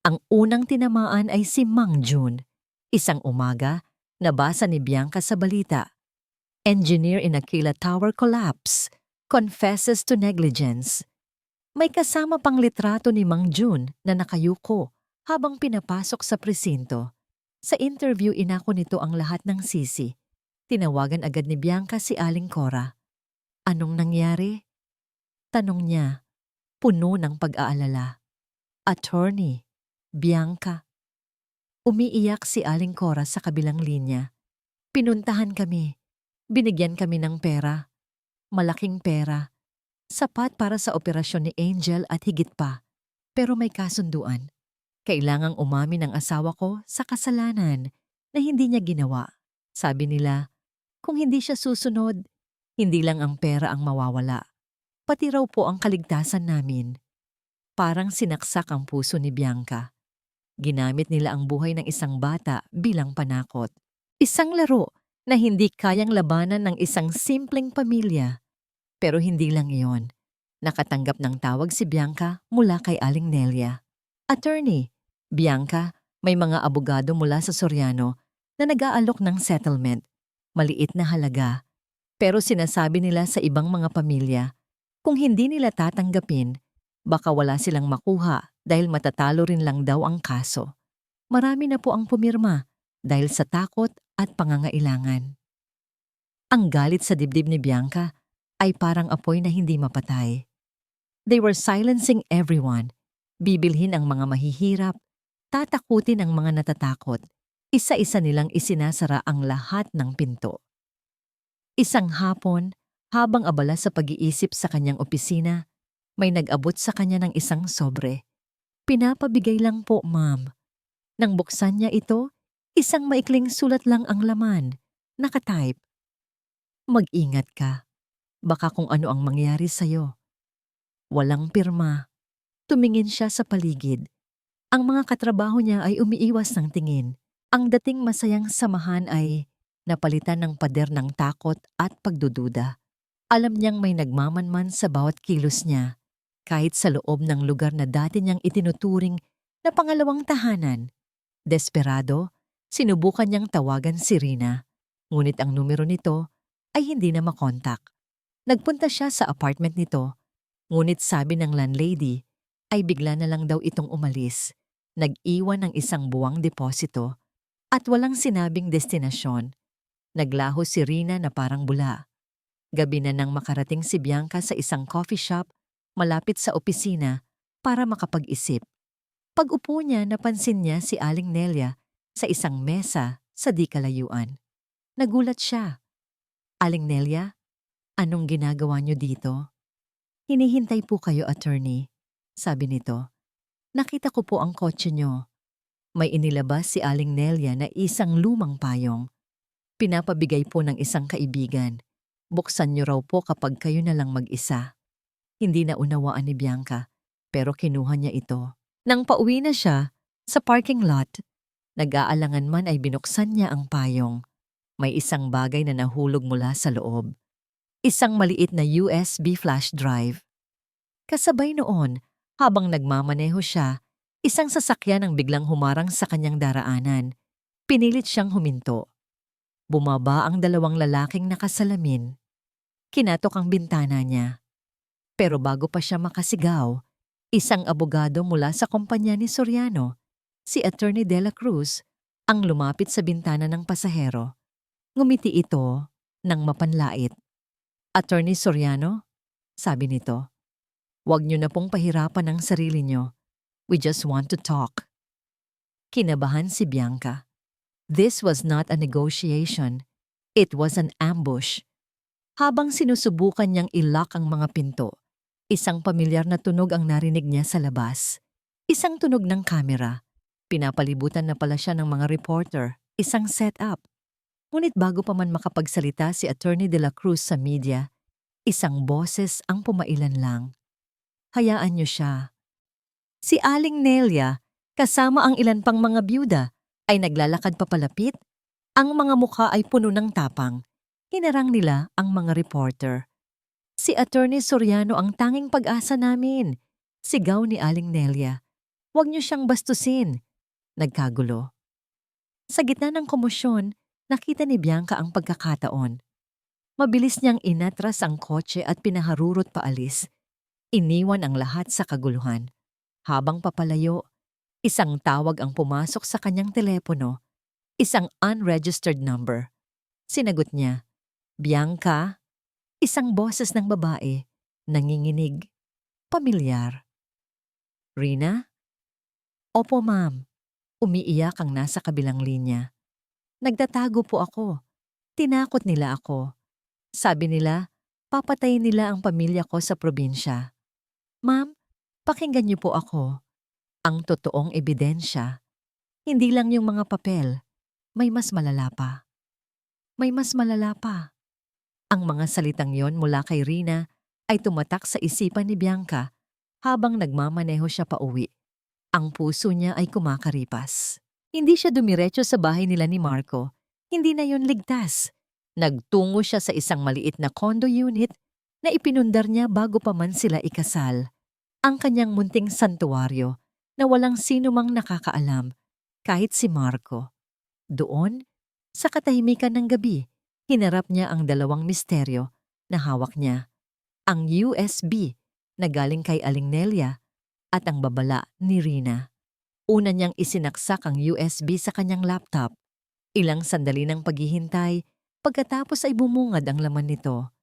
Ang unang tinamaan ay si Mang Jun. Isang umaga, nabasa ni Bianca sa balita. Engineer in Aquila Tower collapse, confesses to negligence. May kasama pang litrato ni Mang Jun na nakayuko habang pinapasok sa presinto. Sa interview inako nito ang lahat ng sisi. Tinawagan agad ni Bianca si Aling Cora. Anong nangyari? Tanong niya, puno ng pag-aalala. Attorney, Bianca. Umiiyak si Aling Cora sa kabilang linya. Pinuntahan kami. Binigyan kami ng pera. Malaking pera. Sapat para sa operasyon ni Angel at higit pa. Pero may kasunduan. Kailangang umamin ang asawa ko sa kasalanan na hindi niya ginawa. Sabi nila, kung hindi siya susunod, hindi lang ang pera ang mawawala. Pati raw po ang kaligtasan namin. Parang sinaksak ang puso ni Bianca. Ginamit nila ang buhay ng isang bata bilang panakot. Isang laro na hindi kayang labanan ng isang simpleng pamilya. Pero hindi lang iyon. Nakatanggap ng tawag si Bianca mula kay Aling Nelia. Attorney, Bianca, may mga abogado mula sa Soriano na nag-aalok ng settlement. Maliit na halaga. Pero sinasabi nila sa ibang mga pamilya, kung hindi nila tatanggapin, baka wala silang makuha dahil matatalo rin lang daw ang kaso. Marami na po ang pumirma dahil sa takot at pangangailangan. Ang galit sa dibdib ni Bianca ay parang apoy na hindi mapatay. They were silencing everyone. Bibilhin ang mga mahihirap, tatakutin ang mga natatakot. Isa-isa nilang isinasara ang lahat ng pinto. Isang hapon, habang abala sa pag-iisip sa kanyang opisina, may nag-abot sa kanya ng isang sobre. Pinapabigay lang po, ma'am. Nang buksan niya ito, isang maikling sulat lang ang laman. Nakatype. Mag-ingat ka. Baka kung ano ang mangyari sa'yo. Walang pirma. Tumingin siya sa paligid. Ang mga katrabaho niya ay umiiwas ng tingin. Ang dating masayang samahan ay napalitan ng pader ng takot at pagdududa. Alam niyang may nagmamanman sa bawat kilos niya, kahit sa loob ng lugar na dati niyang itinuturing na pangalawang tahanan. Desperado, sinubukan niyang tawagan si Rina, ngunit ang numero nito ay hindi na makontak. Nagpunta siya sa apartment nito, ngunit sabi ng landlady ay bigla na lang daw itong umalis. Nag-iwan ng isang buwang deposito at walang sinabing destinasyon. Naglaho si Rina na parang bula. Gabi na nang makarating si Bianca sa isang coffee shop malapit sa opisina para makapag-isip. Pag-upo niya, napansin niya si Aling Nelia sa isang mesa sa di kalayuan. Nagulat siya. Aling Nelia, anong ginagawa niyo dito? Hinihintay po kayo, attorney, sabi nito. Nakita ko po ang kotse niyo. May inilabas si Aling Nelia na isang lumang payong. Pinapabigay po ng isang kaibigan. Buksan niyo raw po kapag kayo na lang mag-isa. Hindi na unawaan ni Bianca, pero kinuha niya ito. Nang pauwi na siya, sa parking lot, nag-aalangan man ay binuksan niya ang payong. May isang bagay na nahulog mula sa loob. Isang maliit na USB flash drive. Kasabay noon, habang nagmamaneho siya, isang sasakyan ang biglang humarang sa kanyang daraanan. Pinilit siyang huminto. Bumaba ang dalawang lalaking nakasalamin. Kinatok ang bintana niya. Pero bago pa siya makasigaw, isang abogado mula sa kumpanya ni Soriano, si Attorney De La Cruz, ang lumapit sa bintana ng pasahero. Ngumiti ito nang mapanlait. Attorney Soriano, sabi nito, "Huwag niyo na pong pahirapan ang sarili niyo. We just want to talk." Kinabahan si Bianca. This was not a negotiation. It was an ambush. Habang sinusubukan niyang i-lock ang mga pinto, isang pamilyar na tunog ang narinig niya sa labas. Isang tunog ng kamera. Pinapalibutan na pala siya ng mga reporter. Isang setup. Ngunit bago pa man makapagsalita si Attorney De La Cruz sa media, isang boses ang pumailan lang. Hayaan niyo siya. Si Aling Nelia, kasama ang ilan pang mga byuda, ay naglalakad papalapit. Ang mga mukha ay puno ng tapang. Hinarang nila ang mga reporter. Si Attorney Soriano ang tanging pag-asa namin. Sigaw ni Aling Nelia. Huwag niyo siyang bastusin. Nagkagulo. Sa gitna ng komosyon, nakita ni Bianca ang pagkakataon. Mabilis niyang inatras ang kotse at pinaharurot paalis. Iniwan ang lahat sa kaguluhan. Habang papalayo, isang tawag ang pumasok sa kanyang telepono. Isang unregistered number. Sinagot niya, "Bianca?" Isang boses ng babae, nanginginig, pamilyar. "Rina?" "Opo, ma'am." Umiiyak ang nasa kabilang linya. "Nagtatago po ako. Tinakot nila ako. Sabi nila, papatayin nila ang pamilya ko sa probinsya. Ma'am, pakinggan niyo po ako. Ang totoong ebidensya, hindi lang yung mga papel, may mas malala pa. May mas malala pa." Ang mga salitang yon mula kay Rina ay tumatak sa isipan ni Bianca habang nagmamaneho siya pauwi. Ang puso niya ay kumakaripas. Hindi siya dumiretso sa bahay nila ni Marco. Hindi na yon ligtas. Nagtungo siya sa isang maliit na condo unit na ipinundar niya bago pa man sila ikasal. Ang kanyang munting santuwaryo na walang sino mang nakakaalam, kahit si Marco. Doon, sa katahimikan ng gabi, hinarap niya ang dalawang misteryo na hawak niya. Ang USB na galing kay Aling Nelia at ang babala ni Rina. Una niyang isinaksak ang USB sa kanyang laptop. Ilang sandali ng paghihintay, pagkatapos ay bumungad ang laman nito.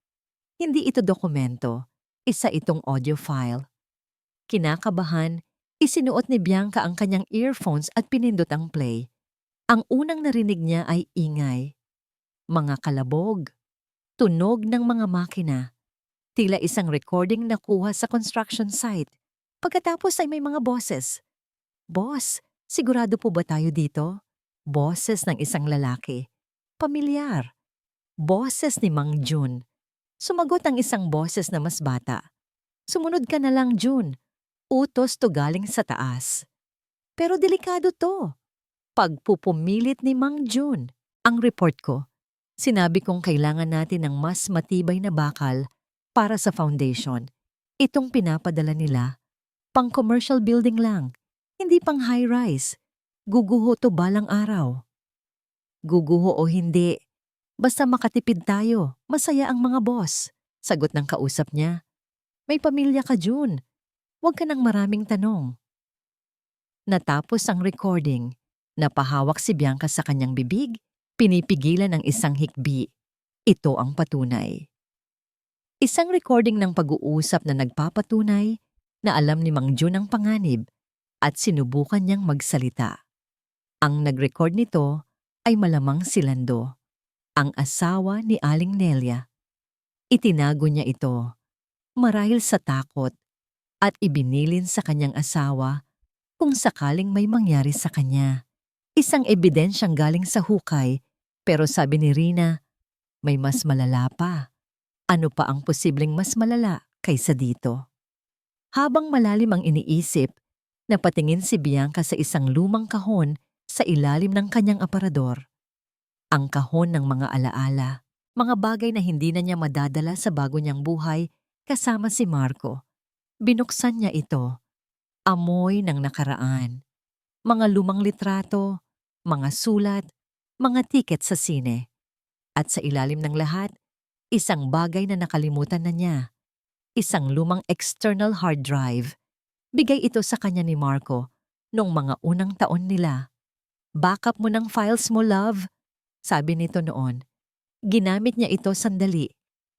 Hindi ito dokumento, isa itong audio file. Kinakabahan, isinuot ni Bianca ang kanyang earphones at pinindot ang play. Ang unang narinig niya ay ingay. Mga kalabog, tunog ng mga makina, tila isang recording na kuha sa construction site. Pagkatapos ay may mga boses. "Boss, sigurado po ba tayo dito?" Boses ng isang lalaki. Pamilyar. Boses ni Mang Jun. Sumagot ang isang boses na mas bata. "Sumunod ka na lang, Jun. Utos to galing sa taas." Pero delikado to. Pagpupumilit ni Mang Jun. "Ang report ko. Sinabi kong kailangan natin ng mas matibay na bakal para sa foundation. Itong pinapadala nila, pang commercial building lang, hindi pang high-rise. Guguho to balang araw." "Guguho o hindi, basta makatipid tayo, masaya ang mga boss." Sagot ng kausap niya. "May pamilya ka, June. Huwag ka ng maraming tanong." Natapos ang recording, napahawak si Bianca sa kanyang bibig, pinipigilan ng isang hikbi. Ito ang patunay. Isang recording ng pag-uusap na nagpapatunay na alam ni Mang Jun ang panganib at sinubukan niyang magsalita. Ang nag-record nito ay malamang si Lando, ang asawa ni Aling Nelia. Itinago niya ito, marahil sa takot, at ibinilin sa kanyang asawa kung sakaling may mangyari sa kanya. Isang ebidensyang galing sa hukay, pero sabi ni Rina, may mas malala pa. Ano pa ang posibleng mas malala kaysa dito? Habang malalim ang iniisip, napatingin si Bianca sa isang lumang kahon sa ilalim ng kanyang aparador. Ang kahon ng mga alaala, mga bagay na hindi na niya madadala sa bago niyang buhay kasama si Marco. Binuksan niya ito. Amoy ng nakaraan. Mga lumang litrato, mga sulat, mga tiket sa sine. At sa ilalim ng lahat, isang bagay na nakalimutan na niya. Isang lumang external hard drive. Bigay ito sa kanya ni Marco noong mga unang taon nila. Backup mo ng files mo, love, sabi nito noon. Ginamit niya ito sandali.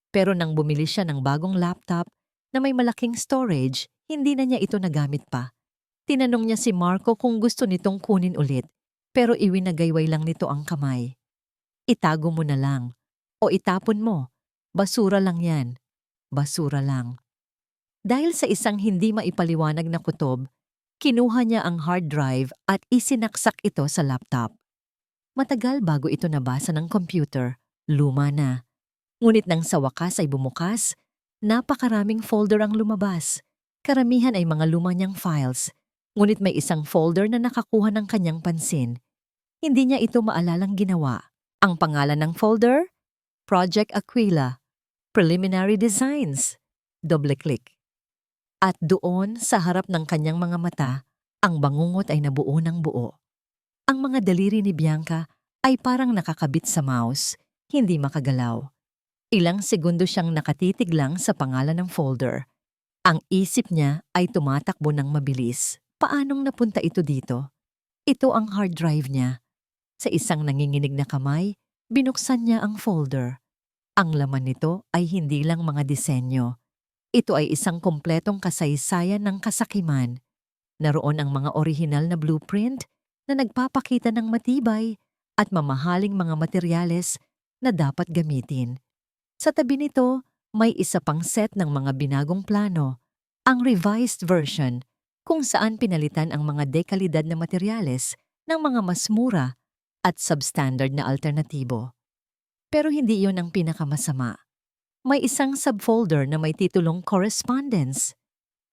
Pero nang bumili siya ng bagong laptop na may malaking storage, hindi na niya ito nagamit pa. Tinanong niya si Marco kung gusto nitong kunin ulit, pero iwinagayway lang nito ang kamay. Itago mo na lang. O itapon mo. Basura lang yan. Basura lang. Dahil sa isang hindi maipaliwanag na kutob, kinuha niya ang hard drive at isinaksak ito sa laptop. Matagal bago ito nabasa ng computer, luma na. Ngunit nang sa wakas ay bumukas, napakaraming folder ang lumabas. Karamihan ay mga luma niyang files, ngunit may isang folder na nakakuha ng kanyang pansin. Hindi niya ito maalalang ginawa. Ang pangalan ng folder? Project Aquila. Preliminary Designs. Double-click. At doon, sa harap ng kanyang mga mata, ang bangungot ay nabuo ng buo. Ang mga daliri ni Bianca ay parang nakakabit sa mouse, hindi makagalaw. Ilang segundo siyang nakatitig lang sa pangalan ng folder. Ang isip niya ay tumatakbo ng mabilis. Paanong napunta ito dito? Ito ang hard drive niya. Sa isang nanginginig na kamay, binuksan niya ang folder. Ang laman nito ay hindi lang mga disenyo. Ito ay isang kompletong kasaysayan ng kasakiman. Naroon ang mga orihinal na blueprint na nagpapakita ng matibay at mamahaling mga materyales na dapat gamitin. Sa tabi nito, may isa pang set ng mga binagong plano, ang revised version, kung saan pinalitan ang mga dekalidad na materyales ng mga mas mura at substandard na alternatibo. Pero hindi iyon ang pinakamasama. May isang subfolder na may titulong Correspondence.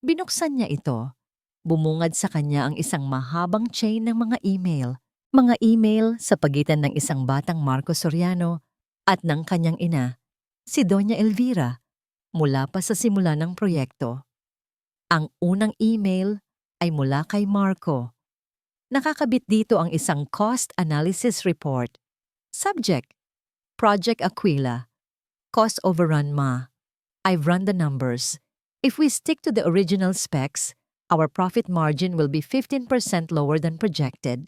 Binuksan niya ito. Bumungad sa kanya ang isang mahabang chain ng mga email. Mga email sa pagitan ng isang batang Marco Soriano at ng kanyang ina, si Doña Elvira, mula pa sa simula ng proyekto. Ang unang email ay mula kay Marco. Nakakabit dito ang isang cost analysis report. Subject: Project Aquila. Cost overrun, ma. I've run the numbers. If we stick to the original specs, our profit margin will be 15% lower than projected.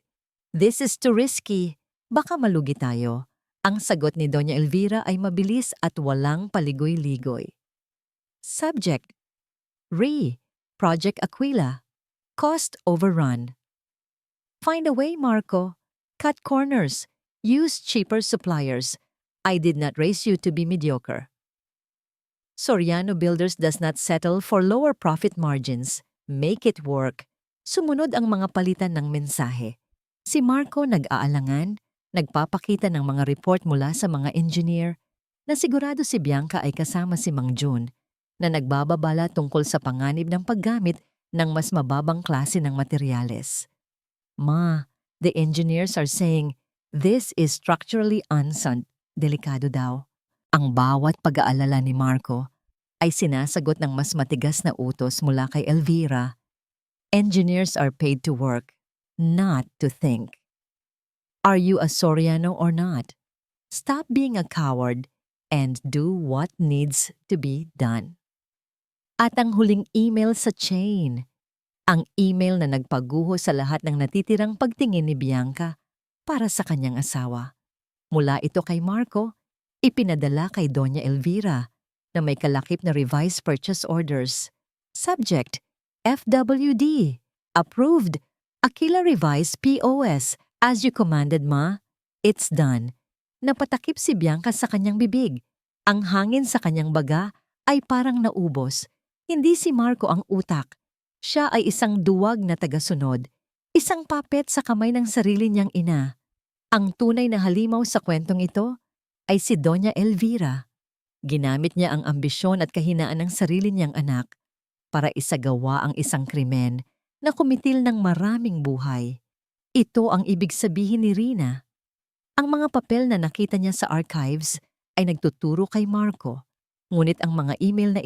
This is too risky. Baka malugi tayo. Ang sagot ni Doña Elvira ay mabilis at walang paligoy-ligoy. Subject: Project Aquila. Cost overrun. Find a way, Marco. Cut corners. Use cheaper suppliers. I did not raise you to be mediocre. Soriano Builders does not settle for lower profit margins. Make it work. Sumunod ang mga palitan ng mensahe. Si Marco nag-aalangan, nagpapakita ng mga report mula sa mga engineer na sigurado si Bianca ay kasama si Mang Jun na nagbababala tungkol sa panganib ng paggamit ng mas mababang klase ng materyales. Ma, the engineers are saying, this is structurally unsound. Delikado daw. Ang bawat pag-aalala ni Marco ay sinasagot ng mas matigas na utos mula kay Elvira. Engineers are paid to work, not to think. Are you a Soriano or not? Stop being a coward and do what needs to be done. At ang huling email sa chain, ang email na nagpaguho sa lahat ng natitirang pagtingin ni Bianca para sa kanyang asawa. Mula ito kay Marco, ipinadala kay Doña Elvira na may kalakip na revised purchase orders. Subject: FWD. Approved. Aquila revised POS. As you commanded, ma. It's done. Napatakip si Bianca sa kanyang bibig. Ang hangin sa kanyang baga ay parang naubos. Hindi si Marco ang utak. Siya ay isang duwag na tagasunod, isang puppet sa kamay ng sarili niyang ina. Ang tunay na halimaw sa kwentong ito ay si Doña Elvira. Ginamit niya ang ambisyon at kahinaan ng sarili niyang anak para isagawa ang isang krimen na kumitil ng maraming buhay. Ito ang ibig sabihin ni Rina. Ang mga papel na nakita niya sa archives ay nagtuturo kay Marco. Ngunit ang mga email na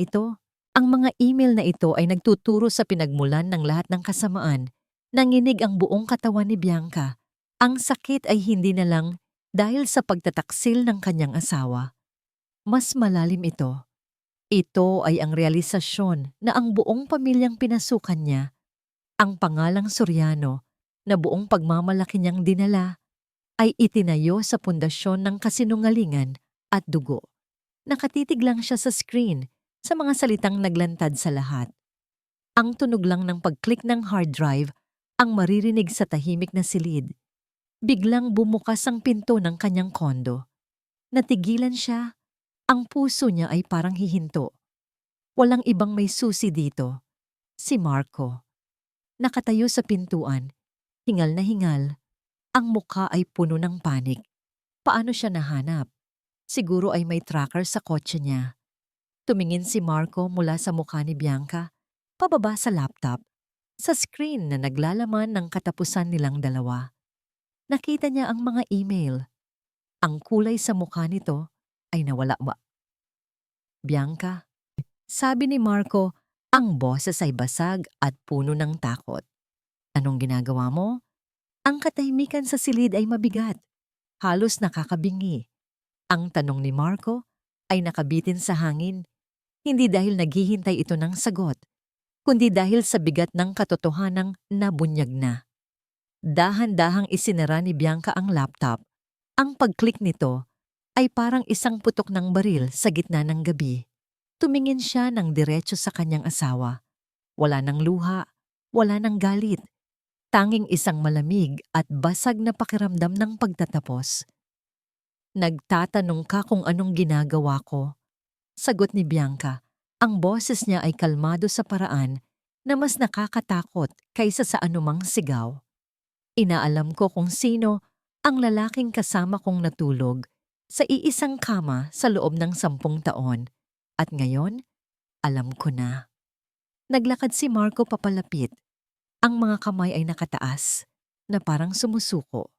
ito ay nagtuturo sa pinagmulan ng lahat ng kasamaan. Nanginig ang buong katawan ni Bianca. Ang sakit ay hindi na lang dahil sa pagtataksil ng kanyang asawa. Mas malalim ito. Ito ay ang realisasyon na ang buong pamilyang pinasukan niya, ang pangalang Soriano na buong pagmamalaki niyang dinala, ay itinayo sa pundasyon ng kasinungalingan at dugo. Nakatitig lang siya sa screen sa mga salitang naglantad sa lahat. Ang tunog lang ng pag-click ng hard drive ang maririnig sa tahimik na silid. Biglang bumukas ang pinto ng kanyang kondo. Natigilan siya. Ang puso niya ay parang hihinto. Walang ibang may susi dito. Si Marco. Nakatayo sa pintuan. Hingal na hingal. Ang mukha ay puno ng panik. Paano siya nahanap? Siguro ay may tracker sa kotse niya. Tumingin si Marco mula sa mukha ni Bianca, pababa sa laptop, sa screen na naglalaman ng katapusan nilang dalawa. Nakita niya ang mga email. Ang kulay sa mukha nito ay nawala ba? Bianca, sabi ni Marco, ang boses ay basag at puno ng takot. Anong ginagawa mo? Ang katahimikan sa silid ay mabigat. Halos nakakabingi. Ang tanong ni Marco ay nakabitin sa hangin. Hindi dahil naghihintay ito ng sagot, kundi dahil sa bigat ng katotohanang nabunyag na. Dahan-dahang isinara ni Bianca ang laptop. Ang pag-click nito ay parang isang putok ng baril sa gitna ng gabi. Tumingin siya ng diretso sa kanyang asawa. Wala ng luha, wala ng galit. Tanging isang malamig at basag na pakiramdam ng pagtatapos. Nagtatanong ka kung anong ginagawa ko. Sagot ni Bianca. Ang boses niya ay kalmado sa paraan na mas nakakatakot kaysa sa anumang sigaw. Inaalam ko kung sino ang lalaking kasama kong natulog sa iisang kama sa loob ng 10 taon. At ngayon, alam ko na. Naglakad si Marco papalapit. Ang mga kamay ay nakataas na parang sumusuko.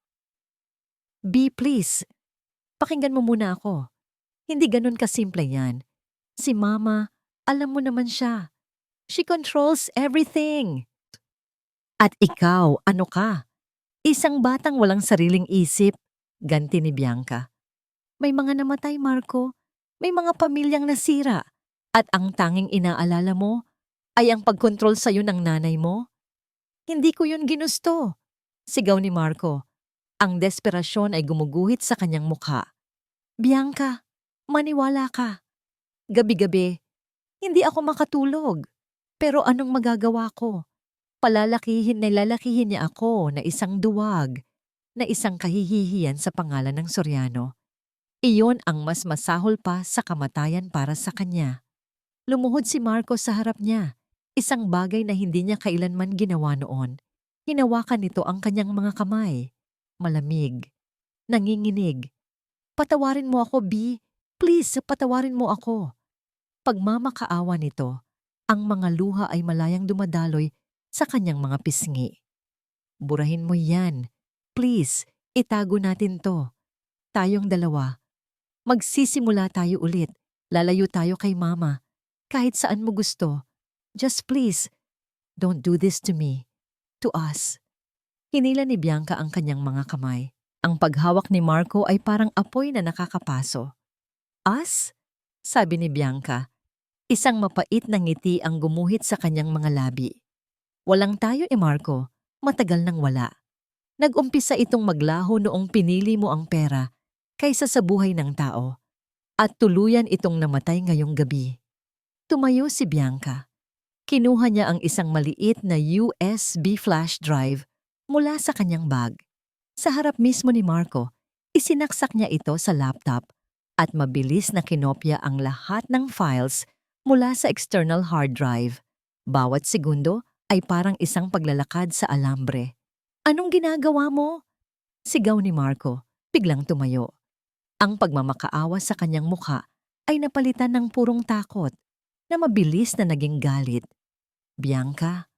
B, please. Pakinggan mo muna ako. Hindi ganun kasimple yan. Si Mama, alam mo naman siya. She controls everything. At ikaw, ano ka? Isang batang walang sariling isip, ganti ni Bianca. May mga namatay, Marco. May mga pamilyang nasira. At ang tanging inaalala mo ay ang pagkontrol sa'yo ng nanay mo? Hindi ko yun ginusto. Sigaw ni Marco. Ang desperasyon ay gumuguhit sa kanyang mukha. Bianca, maniwala ka. Gabi-gabi, hindi ako makatulog. Pero anong magagawa ko? Lalakihin niya ako na isang duwag, na isang kahihihiyan sa pangalan ng Soriano. Iyon ang mas masahol pa sa kamatayan para sa kanya. Lumuhod si Marco sa harap niya, isang bagay na hindi niya kailanman ginawa noon. Hinawakan nito ang kanyang mga kamay. Malamig, nanginginig. Patawarin mo ako, B. Please, patawarin mo ako. Pagmamakaawa nito, ang mga luha ay malayang dumadaloy sa kanyang mga pisngi. Burahin mo yan. Please, itago natin to. Tayong dalawa. Magsisimula tayo ulit. Lalayo tayo kay Mama. Kahit saan mo gusto. Just please, don't do this to me. To us. Hinila ni Bianca ang kanyang mga kamay. Ang paghawak ni Marco ay parang apoy na nakakapaso. Us? Sabi ni Bianca. Isang mapait na ngiti ang gumuhit sa kanyang mga labi. Walang tayo Marco. Matagal nang wala. Nag-umpisa itong maglaho noong pinili mo ang pera kaysa sa buhay ng tao. At tuluyan itong namatay ngayong gabi. Tumayo si Bianca. Kinuha niya ang isang maliit na USB flash drive mula sa kanyang bag. Sa harap mismo ni Marco, isinaksak niya ito sa laptop at mabilis na kinopya ang lahat ng files mula sa external hard drive. Bawat segundo ay parang isang paglalakad sa alambre. "Anong ginagawa mo?" Sigaw ni Marco, biglang tumayo. Ang pagmamakaawa sa kanyang mukha ay napalitan ng purong takot na mabilis na naging galit. "Bianca,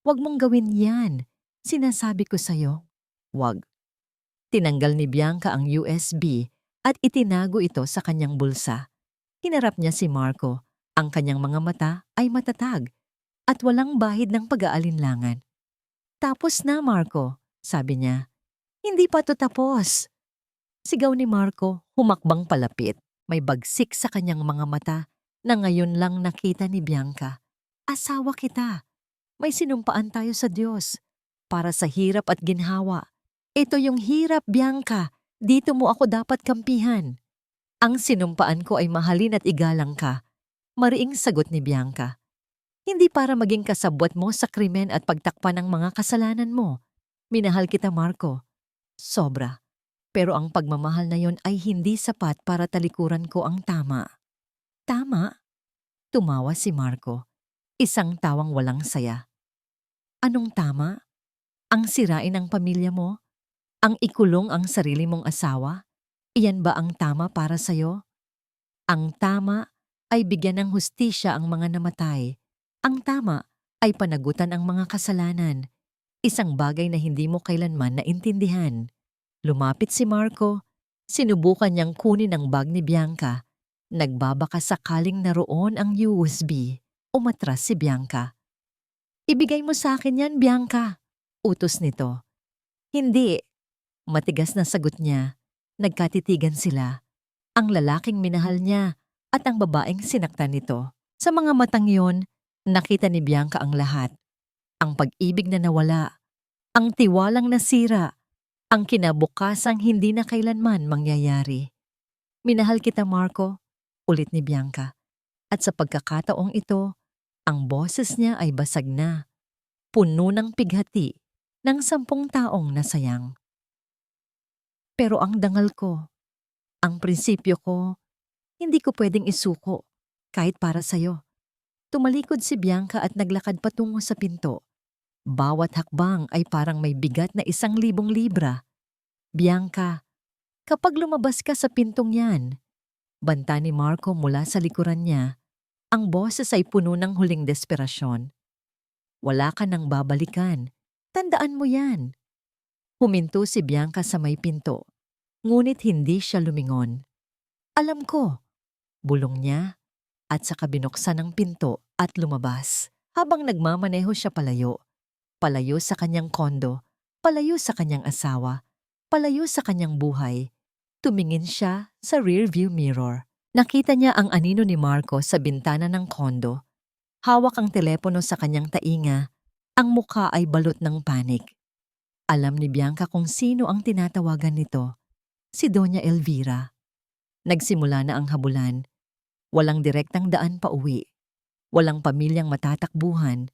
wag mong gawin yan. Sinasabi ko sa'yo, wag." Tinanggal ni Bianca ang USB at itinago ito sa kanyang bulsa. Hinarap niya si Marco. Ang kanyang mga mata ay matatag at walang bahid ng pag-aalinlangan. "Tapos na, Marco," sabi niya. "Hindi pa to tapos." Sigaw ni Marco, humakbang palapit. May bagsik sa kanyang mga mata na ngayon lang nakita ni Bianca. "Asawa kita. May sinumpaan tayo sa Diyos. Para sa hirap at ginhawa. Ito yung hirap, Bianca. Dito mo ako dapat kampihan." "Ang sinumpaan ko ay mahalin at igalang ka," mariing sagot ni Bianca. "Hindi para maging kasabwat mo sa krimen at pagtakpan ng mga kasalanan mo. Minahal kita, Marco. Sobra. Pero ang pagmamahal na yon ay hindi sapat para talikuran ko ang tama." "Tama?" Tumawa si Marco. Isang tawang walang saya. "Anong tama? Ang sirain ang pamilya mo? Ang ikulong ang sarili mong asawa? Iyan ba ang tama para sa'yo? Ang tama ay bigyan ng hustisya ang mga namatay. Ang tama ay panagutan ang mga kasalanan. Isang bagay na hindi mo kailanman naintindihan." Lumapit si Marco. Sinubukan niyang kunin ang bag ni Bianca. Nagbabaka sakaling naroon ang USB. Umatras si Bianca. "Ibigay mo sa akin yan, Bianca," utos nito. "Hindi." Matigas na sagot niya. Nagkatitigan sila. Ang lalaking minahal niya at ang babaeng sinaktan nito. Sa mga matang yon, nakita ni Bianca ang lahat. Ang pag-ibig na nawala. Ang tiwalang nasira. Ang kinabukasang hindi na kailanman mangyayari. "Minahal kita, Marco," ulit ni Bianca. At sa pagkakataong ito, ang boses niya ay basag na. Puno ng pighati ng 10 taong nasayang. "Pero ang dangal ko, ang prinsipyo ko, hindi ko pwedeng isuko, kahit para sa'yo." Tumalikod si Bianca at naglakad patungo sa pinto. Bawat hakbang ay parang may bigat na 1,000 libra. "Bianca, kapag lumabas ka sa pintong yan," banta ni Marco mula sa likuran niya. Ang boses ay puno ng huling desperasyon. "Wala ka nang babalikan. Tandaan mo yan." Huminto si Bianca sa may pinto, ngunit hindi siya lumingon. "Alam ko," bulong niya, at saka binuksan ang pinto at lumabas. Habang nagmamaneho siya palayo. Palayo sa kanyang kondo, palayo sa kanyang asawa, palayo sa kanyang buhay. Tumingin siya sa rearview mirror. Nakita niya ang anino ni Marco sa bintana ng kondo. Hawak ang telepono sa kanyang tainga. Ang mukha ay balot ng panik. Alam ni Bianca kung sino ang tinatawagan nito. Si Doña Elvira. Nagsimula na ang habulan. Walang direktang daan pa uwi. Walang pamilyang matatakbuhan.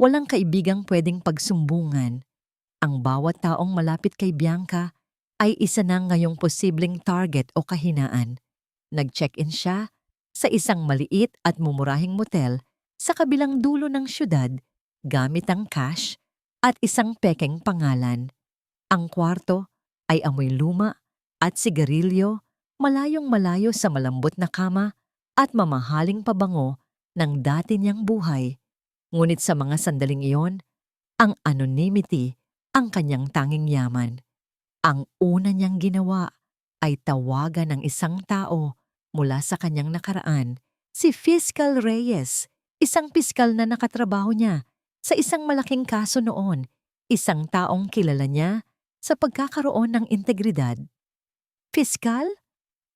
Walang kaibigang pwedeng pagsumbungan. Ang bawat taong malapit kay Bianca ay isa na ngayong posibleng target o kahinaan. Nag-check-in siya sa isang maliit at mumurahing motel sa kabilang dulo ng syudad gamit ang cash at isang pekeng pangalan. Ang kwarto ay amoy luma at sigarilyo, malayong malayo sa malambot na kama at mamahaling pabango ng dati niyang buhay. Ngunit sa mga sandaling iyon, ang anonymity ang kanyang tanging yaman. Ang una niyang ginawa ay tawagan ng isang tao mula sa kanyang nakaraan, si Fiscal Reyes, isang piskal na nakatrabaho niya sa isang malaking kaso noon, isang taong kilala niya sa pagkakaroon ng integridad. "Fiskal?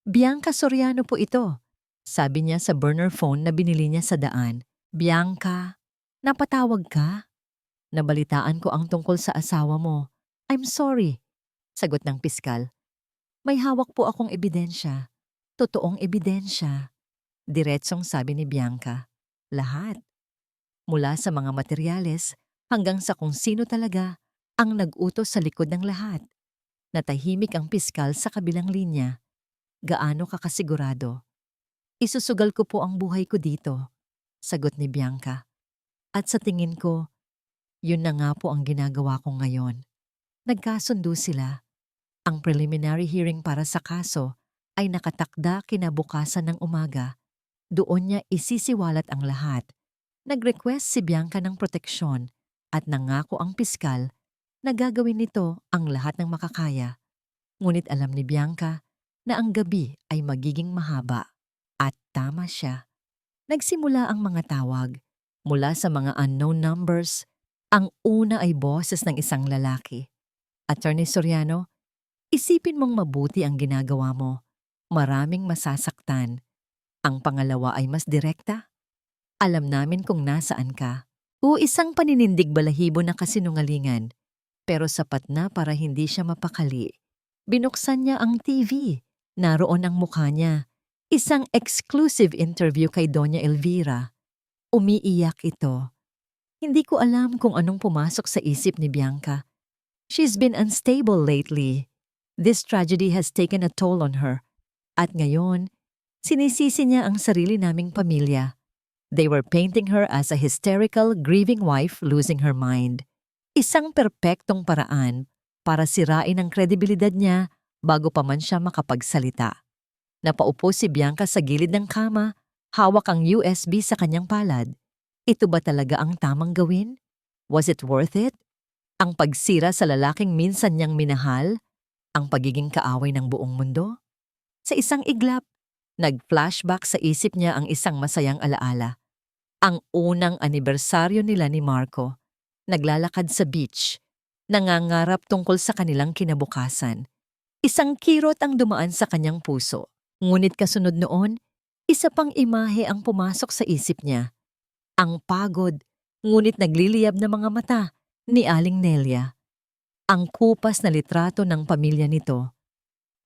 Bianca Soriano po ito," sabi niya sa burner phone na binili niya sa daan. "Bianca, napatawag ka? Nabalitaan ko ang tungkol sa asawa mo. I'm sorry," sagot ng piskal. "May hawak po akong ebidensya. Totoong ebidensya." Diretsong sabi ni Bianca. "Lahat. Mula sa mga materyales hanggang sa kung sino talaga ang nag-utos sa likod ng lahat." Natahimik ang piskal sa kabilang linya. "Gaano ka kasigurado?" "Isusugal ko po ang buhay ko dito," sagot ni Bianca. "At sa tingin ko, Yun na nga po ang ginagawa ko ngayon. Nagkasundo sila. Ang preliminary hearing para sa kaso ay nakatakda kinabukasan ng umaga. Doon niya isisiwalat ang lahat. Nag-request si Bianca ng proteksyon at nangako ang piskal na gagawin nito ang lahat ng makakaya. Ngunit alam ni Bianca na ang gabi ay magiging mahaba. At tama siya. Nagsimula ang mga tawag. Mula sa mga unknown numbers, ang una ay boses ng isang lalaki. Attorney Soriano, isipin mong mabuti ang ginagawa mo. Maraming masasaktan. Ang pangalawa ay mas direkta. Alam namin kung nasaan ka. O isang paninindig balahibo na kasinungalingan. Pero sapat na para hindi siya mapakali. Binuksan niya ang TV. Naroon ang mukha niya. Isang exclusive interview kay Doña Elvira. Umiiyak ito. Hindi ko alam kung anong pumasok sa isip ni Bianca. She's been unstable lately. This tragedy has taken a toll on her. At ngayon, sinisisi niya ang sarili naming pamilya. They were painting her as a hysterical, grieving wife losing her mind. Isang perpektong paraan para sirain ang kredibilidad niya bago pa man siya makapagsalita. Napaupo si Bianca sa gilid ng kama, hawak ang USB sa kanyang palad. Ito ba talaga ang tamang gawin? Was it worth it? Ang pagsira sa lalaking minsan niyang minahal? Ang pagiging kaaway ng buong mundo? Sa isang iglap, nag-flashback sa isip niya ang isang masayang alaala. Ang unang anibersaryo nila ni Marco. Naglalakad sa beach. Nangangarap tungkol sa kanilang kinabukasan. Isang kirot ang dumaan sa kanyang puso. Ngunit kasunod noon, isa pang imahe ang pumasok sa isip niya. Ang pagod, ngunit nagliliyab na mga mata ni Aling Nelia. Ang kupas na litrato ng pamilya nito.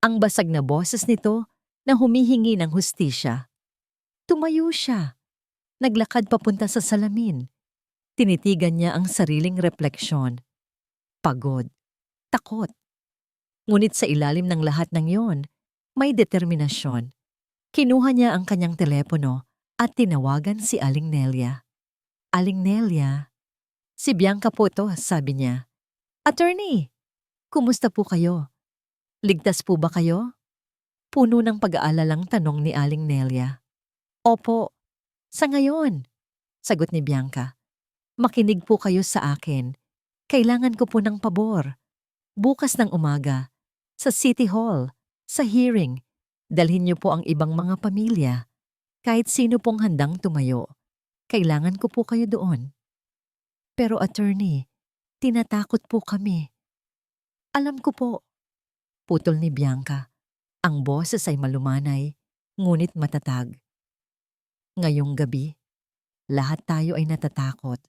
Ang basag na boses nito na humihingi ng hustisya. Tumayo siya. Naglakad papunta sa salamin. Tinitigan niya ang sariling refleksyon. Pagod. Takot. Ngunit sa ilalim ng lahat ng yon, may determinasyon. Kinuha niya ang kanyang telepono at tinawagan si Aling Nelia. Aling Nelia, si Bianca po to, sabi niya. Attorney, kumusta po kayo? Ligtas po ba kayo? Puno ng pag-aalalang tanong ni Aling Nelia. Opo, sa ngayon, sagot ni Bianca. Makinig po kayo sa akin. Kailangan ko po ng pabor. Bukas ng umaga, sa City Hall, sa hearing, dalhin niyo po ang ibang mga pamilya. Kahit sino pong handang tumayo. Kailangan ko po kayo doon. Pero attorney, tinatakot po kami. Alam ko po. Putol ni Bianca. Ang boses ay malumanay, ngunit matatag. Ngayong gabi, lahat tayo ay natatakot.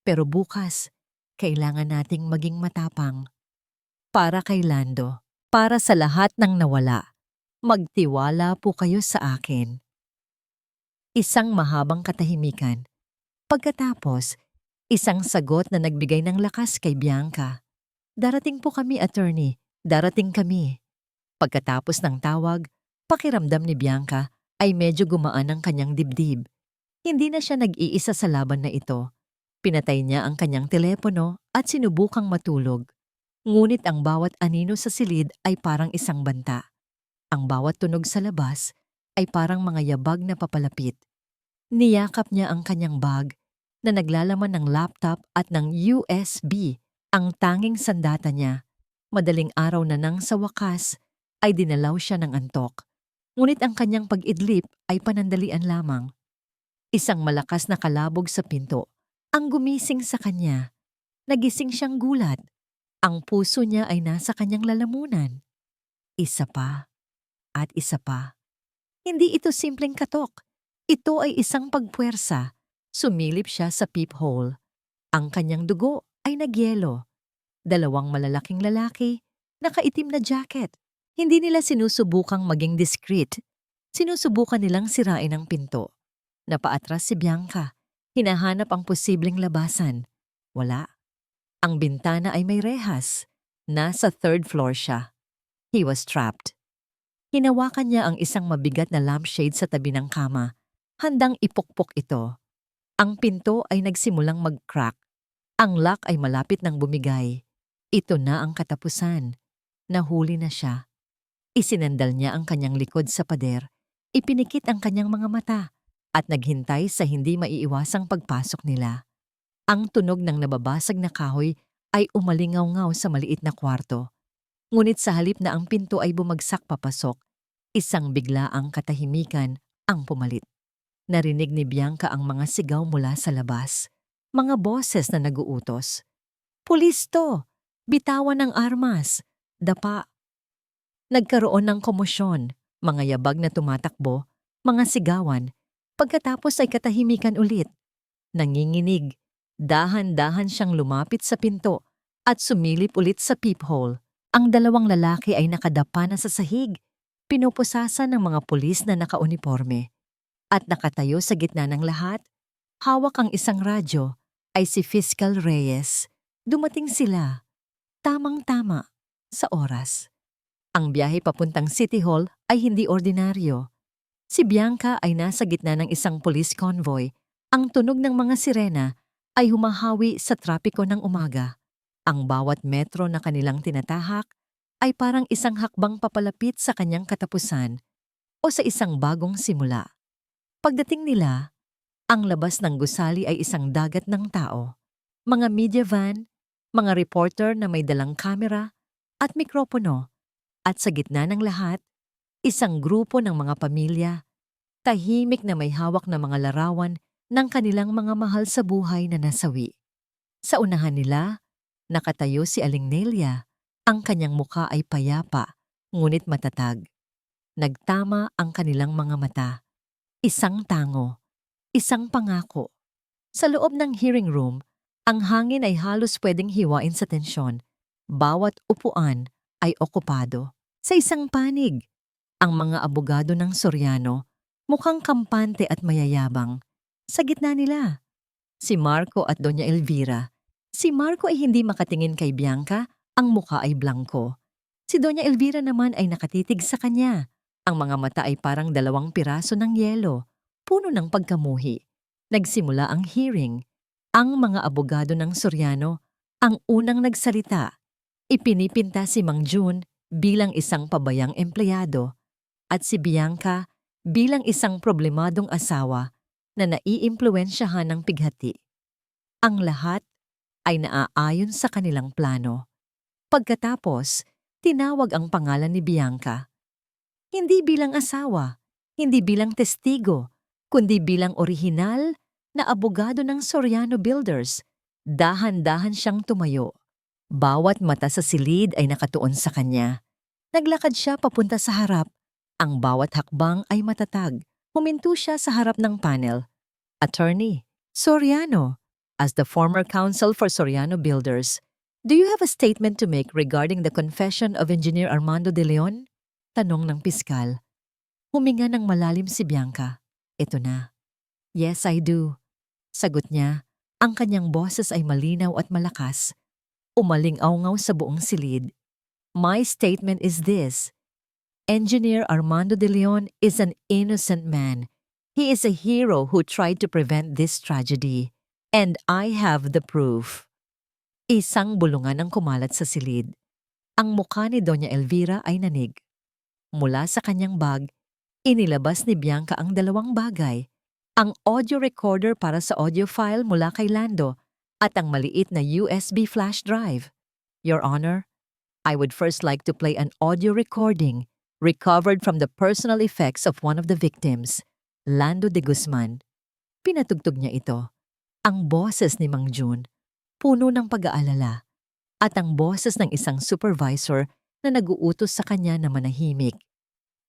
Pero bukas, kailangan nating maging matapang. Para kay Lando, para sa lahat ng nawala, magtiwala po kayo sa akin. Isang mahabang katahimikan. Pagkatapos, isang sagot na nagbigay ng lakas kay Bianca. Darating po kami, attorney. Darating kami. Pagkatapos ng tawag, pakiramdam ni Bianca ay medyo gumaan ang kanyang dibdib. Hindi na siya nag-iisa sa laban na ito. Pinatay niya ang kanyang telepono at sinubukang matulog. Ngunit ang bawat anino sa silid ay parang isang banta. Ang bawat tunog sa labas ay parang mga yabag na papalapit. Niyakap niya ang kanyang bag na naglalaman ng laptop at ng USB, ang tanging sandata niya. Madaling araw na nang sa wakas ay dinalaw siya ng antok. Ngunit ang kanyang pag-idlip ay panandalian lamang. Isang malakas na kalabog sa pinto ang gumising sa kanya. Nagising siyang gulat. Ang puso niya ay nasa kanyang lalamunan. Isa pa at isa pa. Hindi ito simpleng katok. Ito ay isang pagpuwersa. Sumilip siya sa peephole. Ang kanyang dugo ay nagyelo. Dalawang malalaking lalaki, nakaitim na jacket. Hindi nila sinusubukang maging discreet. Sinusubukan nilang sirain ang pinto. Napaatras si Bianca. Hinahanap ang posibleng labasan. Wala. Ang bintana ay may rehas. Nasa third floor siya. He was trapped. Hinawakan niya ang isang mabigat na lampshade sa tabi ng kama. Handang ipukpok ito. Ang pinto ay nagsimulang mag-crack. Ang lock ay malapit ng bumigay. Ito na ang katapusan. Nahuli na siya. Isinandal niya ang kanyang likod sa pader, ipinikit ang kanyang mga mata, at naghintay sa hindi maiiwasang pagpasok nila. Ang tunog ng nababasag na kahoy ay umalingaw-ngaw sa maliit na kwarto. Ngunit sa halip na ang pinto ay bumagsak papasok, isang biglaang katahimikan ang pumalit. Narinig ni Bianca ang mga sigaw mula sa labas, mga boses na naguutos. "Pulis to! Bitawan ang armas! Dapa!" Nagkaroon ng komosyon, mga yabag na tumatakbo, mga sigawan, pagkatapos ay katahimikan ulit. Nanginginig, dahan-dahan siyang lumapit sa pinto at sumilip ulit sa peephole. Ang dalawang lalaki ay nakadapa na sa sahig, pinupusasan ng mga pulis na nakauniporme. At nakatayo sa gitna ng lahat, hawak ang isang radyo, ay si Fiscal Reyes. Dumating sila, tamang-tama, sa oras. Ang biyahe papuntang City Hall ay hindi ordinaryo. Si Bianca ay nasa gitna ng isang police convoy. Ang tunog ng mga sirena ay humahawi sa trapiko ng umaga. Ang bawat metro na kanilang tinatahak ay parang isang hakbang papalapit sa kanyang katapusan o sa isang bagong simula. Pagdating nila, ang labas ng gusali ay isang dagat ng tao. Mga media van, mga reporter na may dalang kamera at mikropono. At sa gitna ng lahat, isang grupo ng mga pamilya, tahimik na may hawak na mga larawan ng kanilang mga mahal sa buhay na nasawi. Sa unahan nila, nakatayo si Aling Nelia. Ang kanyang muka ay payapa, ngunit matatag. Nagtama ang kanilang mga mata. Isang tango, isang pangako. Sa loob ng hearing room, ang hangin ay halos pwedeng hiwain sa tensyon. Bawat upuan ay okupado. Sa isang panig, ang mga abogado ng Soriano mukhang kampante at mayayabang. Sa gitna nila, si Marco at Doña Elvira. Si Marco ay hindi makatingin kay Bianca, ang muka ay blanco. Si Doña Elvira naman ay nakatitig sa kanya. Ang mga mata ay parang 2 piraso ng yelo, puno ng pagkamuhi. Nagsimula ang hearing. Ang mga abogado ng Soriano ang unang nagsalita. Ipinipinta si Mang June bilang isang pabayang empleyado at si Bianca bilang isang problemadong asawa na naiimpluwensyahan ng pighati. Ang lahat ay naaayon sa kanilang plano. Pagkatapos, tinawag ang pangalan ni Bianca. Hindi bilang asawa, hindi bilang testigo, kundi bilang orihinal na abogado ng Soriano Builders. Dahan-dahan siyang tumayo. Bawat mata sa silid ay nakatuon sa kanya. Naglakad siya papunta sa harap. Ang bawat hakbang ay matatag. Huminto siya sa harap ng panel. "Attorney Soriano, as the former counsel for Soriano Builders, do you have a statement to make regarding the confession of Engineer Armando de Leon?" Tanong ng piskal. Huminga ng malalim si Bianca. "Ito na." "Yes, I do." Sagot niya. Ang kanyang boses ay malinaw at malakas. Umaling-awngaw sa buong silid. "My statement is this. Engineer Armando de Leon is an innocent man. He is a hero who tried to prevent this tragedy. And I have the proof." Isang bulungan ang kumalat sa silid. Ang mukha ni Doña Elvira ay nanig. Mula sa kanyang bag, inilabas ni Bianca ang 2 bagay. Ang audio recorder para sa audio file mula kay Lando at ang maliit na USB flash drive. "Your Honor, I would first like to play an audio recording recovered from the personal effects of one of the victims, Lando de Guzman." Pinatugtog niya ito. Ang boses ni Mang June, puno ng pag-aalala, at ang boses ng isang supervisor na naguutos sa kanya na manahimik.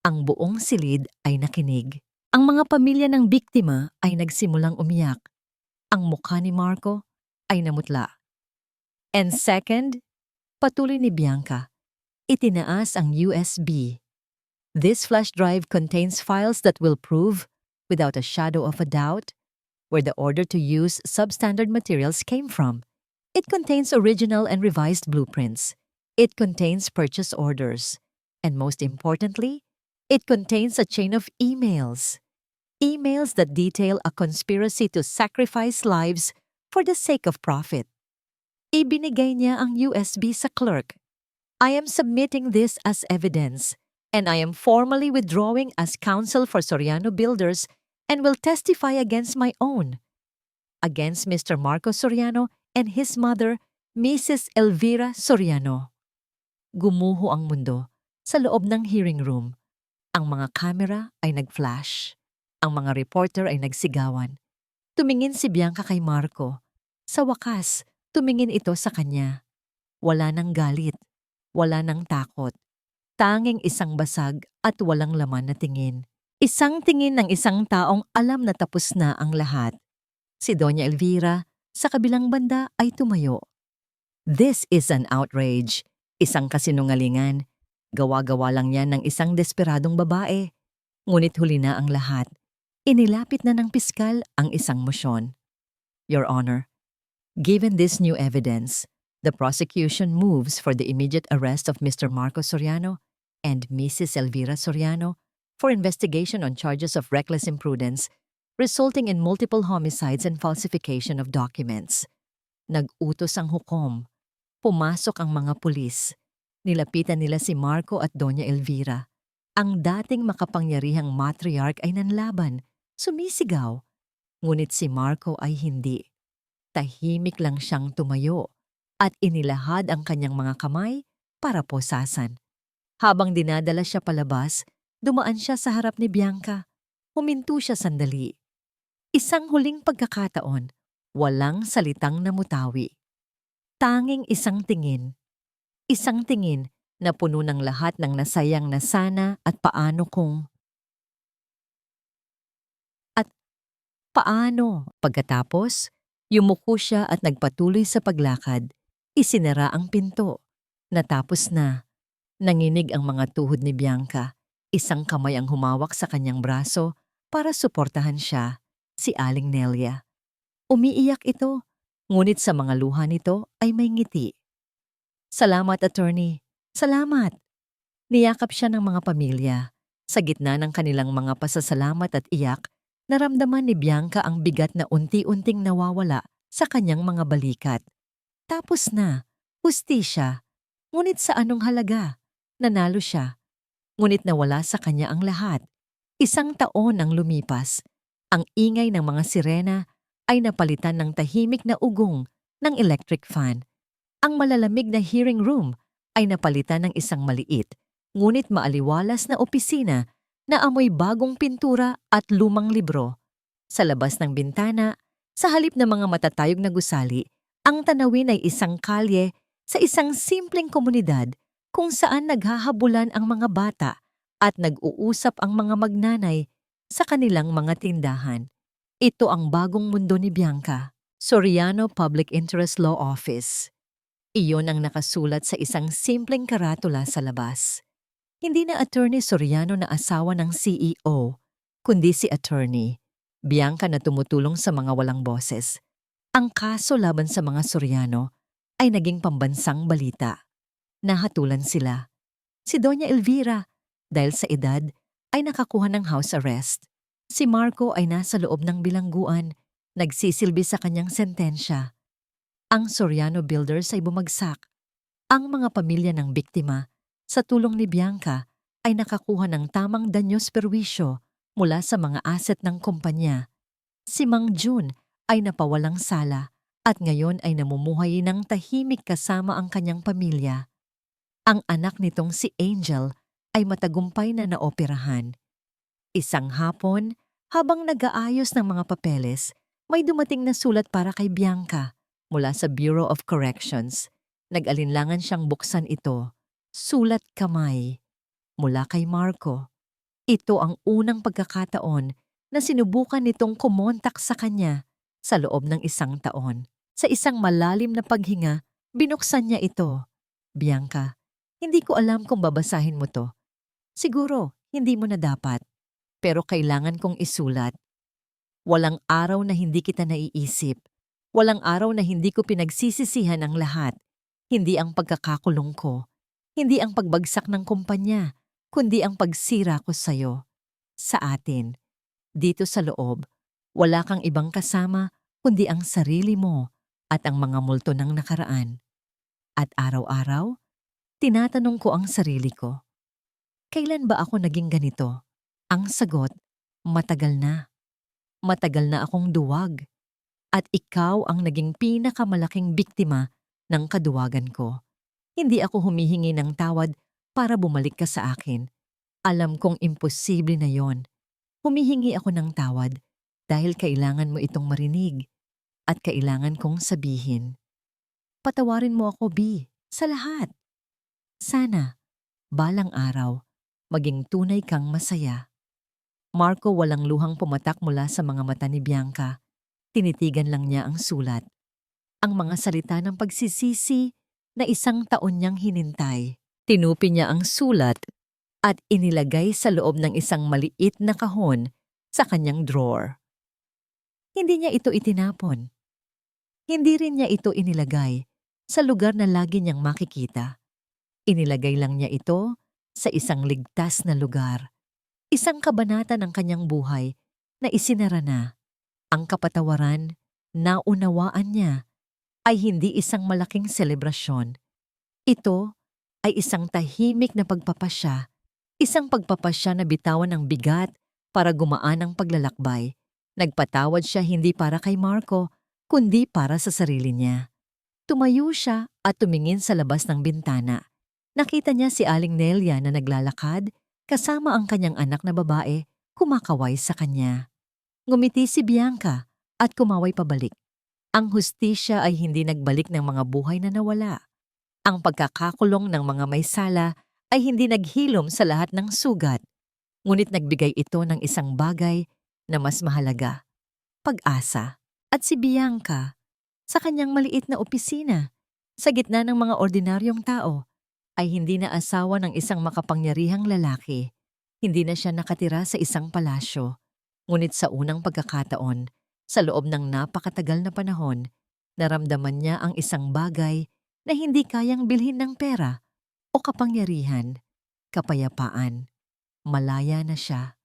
Ang buong silid ay nakinig. Ang mga pamilya ng biktima ay nagsimulang umiyak. Ang mukha ni Marco ay namutla. "And second," patuloy ni Bianca, itinaas ang USB. "This flash drive contains files that will prove, without a shadow of a doubt, where the order to use substandard materials came from. It contains original and revised blueprints. It contains purchase orders. And most importantly, it contains a chain of emails. Emails that detail a conspiracy to sacrifice lives for the sake of profit." Ibinigay niya ang USB sa clerk. I am submitting this as evidence, and I am formally withdrawing as counsel for Soriano Builders and will testify against my own, against Mr. Marco Soriano and his mother, Mrs. Elvira Soriano. Gumuho ang mundo sa loob ng hearing room. Ang mga kamera ay nag-flash. Ang mga reporter ay nagsigawan. Tumingin si Bianca kay Marco. Sa wakas, tumingin ito sa kanya. Wala nang galit. Wala nang takot. Tanging isang basag at walang laman na tingin. Isang tingin ng isang taong alam na tapos na ang lahat. Si Doña Elvira, sa kabilang banda ay tumayo. This is an outrage. Isang kasinungalingan. Gawa-gawa lang yan ng isang desperadong babae. Ngunit huli na ang lahat. Inilapit na ng piskal ang isang mosyon. Your Honor, given this new evidence, the prosecution moves for the immediate arrest of Mr. Marco Soriano and Mrs. Elvira Soriano for investigation on charges of reckless imprudence resulting in multiple homicides and falsification of documents. Nag-utos ang hukom. Pumasok ang mga pulis. Nilapitan nila si Marco at Doña Elvira. Ang dating makapangyarihang matriarch ay nanlaban, sumisigaw. Ngunit si Marco ay hindi. Tahimik lang siyang tumayo at inilahad ang kanyang mga kamay para posasan. Habang dinadala siya palabas, dumaan siya sa harap ni Bianca. Huminto siya sandali. Isang huling pagkakataon, walang salitang namutawi. Tanging isang tingin. Isang tingin na puno ng lahat ng nasayang na sana at paano kung... At paano? Pagkatapos, yumuko siya at nagpatuloy sa paglakad. Isinara ang pinto. Natapos na. Nanginig ang mga tuhod ni Bianca. Isang kamay ang humawak sa kanyang braso para suportahan siya, si Aling Nelia. Umiiyak ito, ngunit sa mga luha nito ay may ngiti. Salamat, attorney. Salamat. Niyakap siya ng mga pamilya. Sa gitna ng kanilang mga pasasalamat at iyak, naramdaman ni Bianca ang bigat na unti-unting nawawala sa kanyang mga balikat. Tapos na, hustisya. Ngunit sa anong halaga? Nanalo siya. Ngunit nawala sa kanya ang lahat. Isang taon ang lumipas. Ang ingay ng mga sirena ay napalitan ng tahimik na ugong ng electric fan. Ang malalamig na hearing room ay napalitan ng isang maliit, ngunit maaliwalas na opisina na amoy bagong pintura at lumang libro. Sa labas ng bintana, sa halip ng mga matatayog na gusali, ang tanawin ay isang kalye sa isang simpleng komunidad kung saan naghahabulan ang mga bata at nag-uusap ang mga magnanay sa kanilang mga tindahan. Ito ang bagong mundo ni Bianca, Soriano Public Interest Law Office. Iyon ang nakasulat sa isang simpleng karatula sa labas. Hindi na Attorney Soriano na asawa ng CEO, kundi si Attorney Bianca na tumutulong sa mga walang boses. Ang kaso laban sa mga Soriano ay naging pambansang balita. Nahatulan sila. Si Doña Elvira, dahil sa edad, ay nakakuha ng house arrest. Si Marco ay nasa loob ng bilangguan, nagsisilbi sa kanyang sentensya. Ang Soriano Builders ay bumagsak. Ang mga pamilya ng biktima, sa tulong ni Bianca, ay nakakuha ng tamang danyos perwisyo mula sa mga asset ng kumpanya. Si Mang Jun ay napawalang sala at ngayon ay namumuhay ng tahimik kasama ang kanyang pamilya. Ang anak nitong si Angel ay matagumpay na naoperahan. Isang hapon, habang nag-aayos ng mga papeles, may dumating na sulat para kay Bianca mula sa Bureau of Corrections. Nag-alinlangan siyang buksan ito. Sulat kamay. Mula kay Marco. Ito ang unang pagkakataon na sinubukan nitong kumontak sa kanya sa loob ng isang taon. Sa isang malalim na paghinga, binuksan niya ito. Bianca, hindi ko alam kung babasahin mo to. Siguro, hindi mo na dapat. Pero kailangan kong isulat. Walang araw na hindi kita naiisip. Walang araw na hindi ko pinagsisisihan ang lahat. Hindi ang pagkakakulong ko. Hindi ang pagbagsak ng kumpanya, kundi ang pagsira ko sa'yo. Sa atin. Dito sa loob, wala kang ibang kasama, kundi ang sarili mo, at ang mga multo ng nakaraan. At araw-araw, tinatanong ko ang sarili ko, kailan ba ako naging ganito? Ang sagot, matagal na. Matagal na akong duwag. At ikaw ang naging pinakamalaking biktima ng kaduwagan ko. Hindi ako humihingi ng tawad para bumalik ka sa akin. Alam kong imposible na yon. Humihingi ako ng tawad dahil kailangan mo itong marinig at kailangan kong sabihin. Patawarin mo ako, B, sa lahat. Sana, balang araw, maging tunay kang masaya. Marco, walang luhang pumatak mula sa mga mata ni Bianca. Tinitigan lang niya ang sulat. Ang mga salita ng pagsisisi na 1 taon niyang hinintay. Tinupi niya ang sulat at inilagay sa loob ng isang maliit na kahon sa kanyang drawer. Hindi niya ito itinapon. Hindi rin niya ito inilagay sa lugar na lagi niyang makikita. Inilagay lang niya ito sa isang ligtas na lugar. Isang kabanata ng kanyang buhay na isinara na. Ang kapatawaran na unawaan niya ay hindi isang malaking selebrasyon. Ito ay isang tahimik na pagpapasya, isang pagpapasya na bitawan ng bigat para gumaan ang paglalakbay. Nagpatawad siya hindi para kay Marco, kundi para sa sarili niya. Tumayo siya at tumingin sa labas ng bintana. Nakita niya si Aling Nelia na naglalakad kasama ang kanyang anak na babae, kumakaway sa kanya. Ngumiti si Bianca at kumaway pabalik. Ang hustisya ay hindi nagbalik ng mga buhay na nawala. Ang pagkakakulong ng mga may sala ay hindi naghilom sa lahat ng sugat, ngunit nagbigay ito ng isang bagay na mas mahalaga, pag-asa. At si Bianca, sa kanyang maliit na opisina, sa gitna ng mga ordinaryong tao, ay hindi na asawa ng isang makapangyarihang lalaki. Hindi na siya nakatira sa isang palasyo. Ngunit sa unang pagkakataon, sa loob ng napakatagal na panahon, naramdaman niya ang isang bagay na hindi kayang bilhin ng pera o kapangyarihan, kapayapaan. Malaya na siya.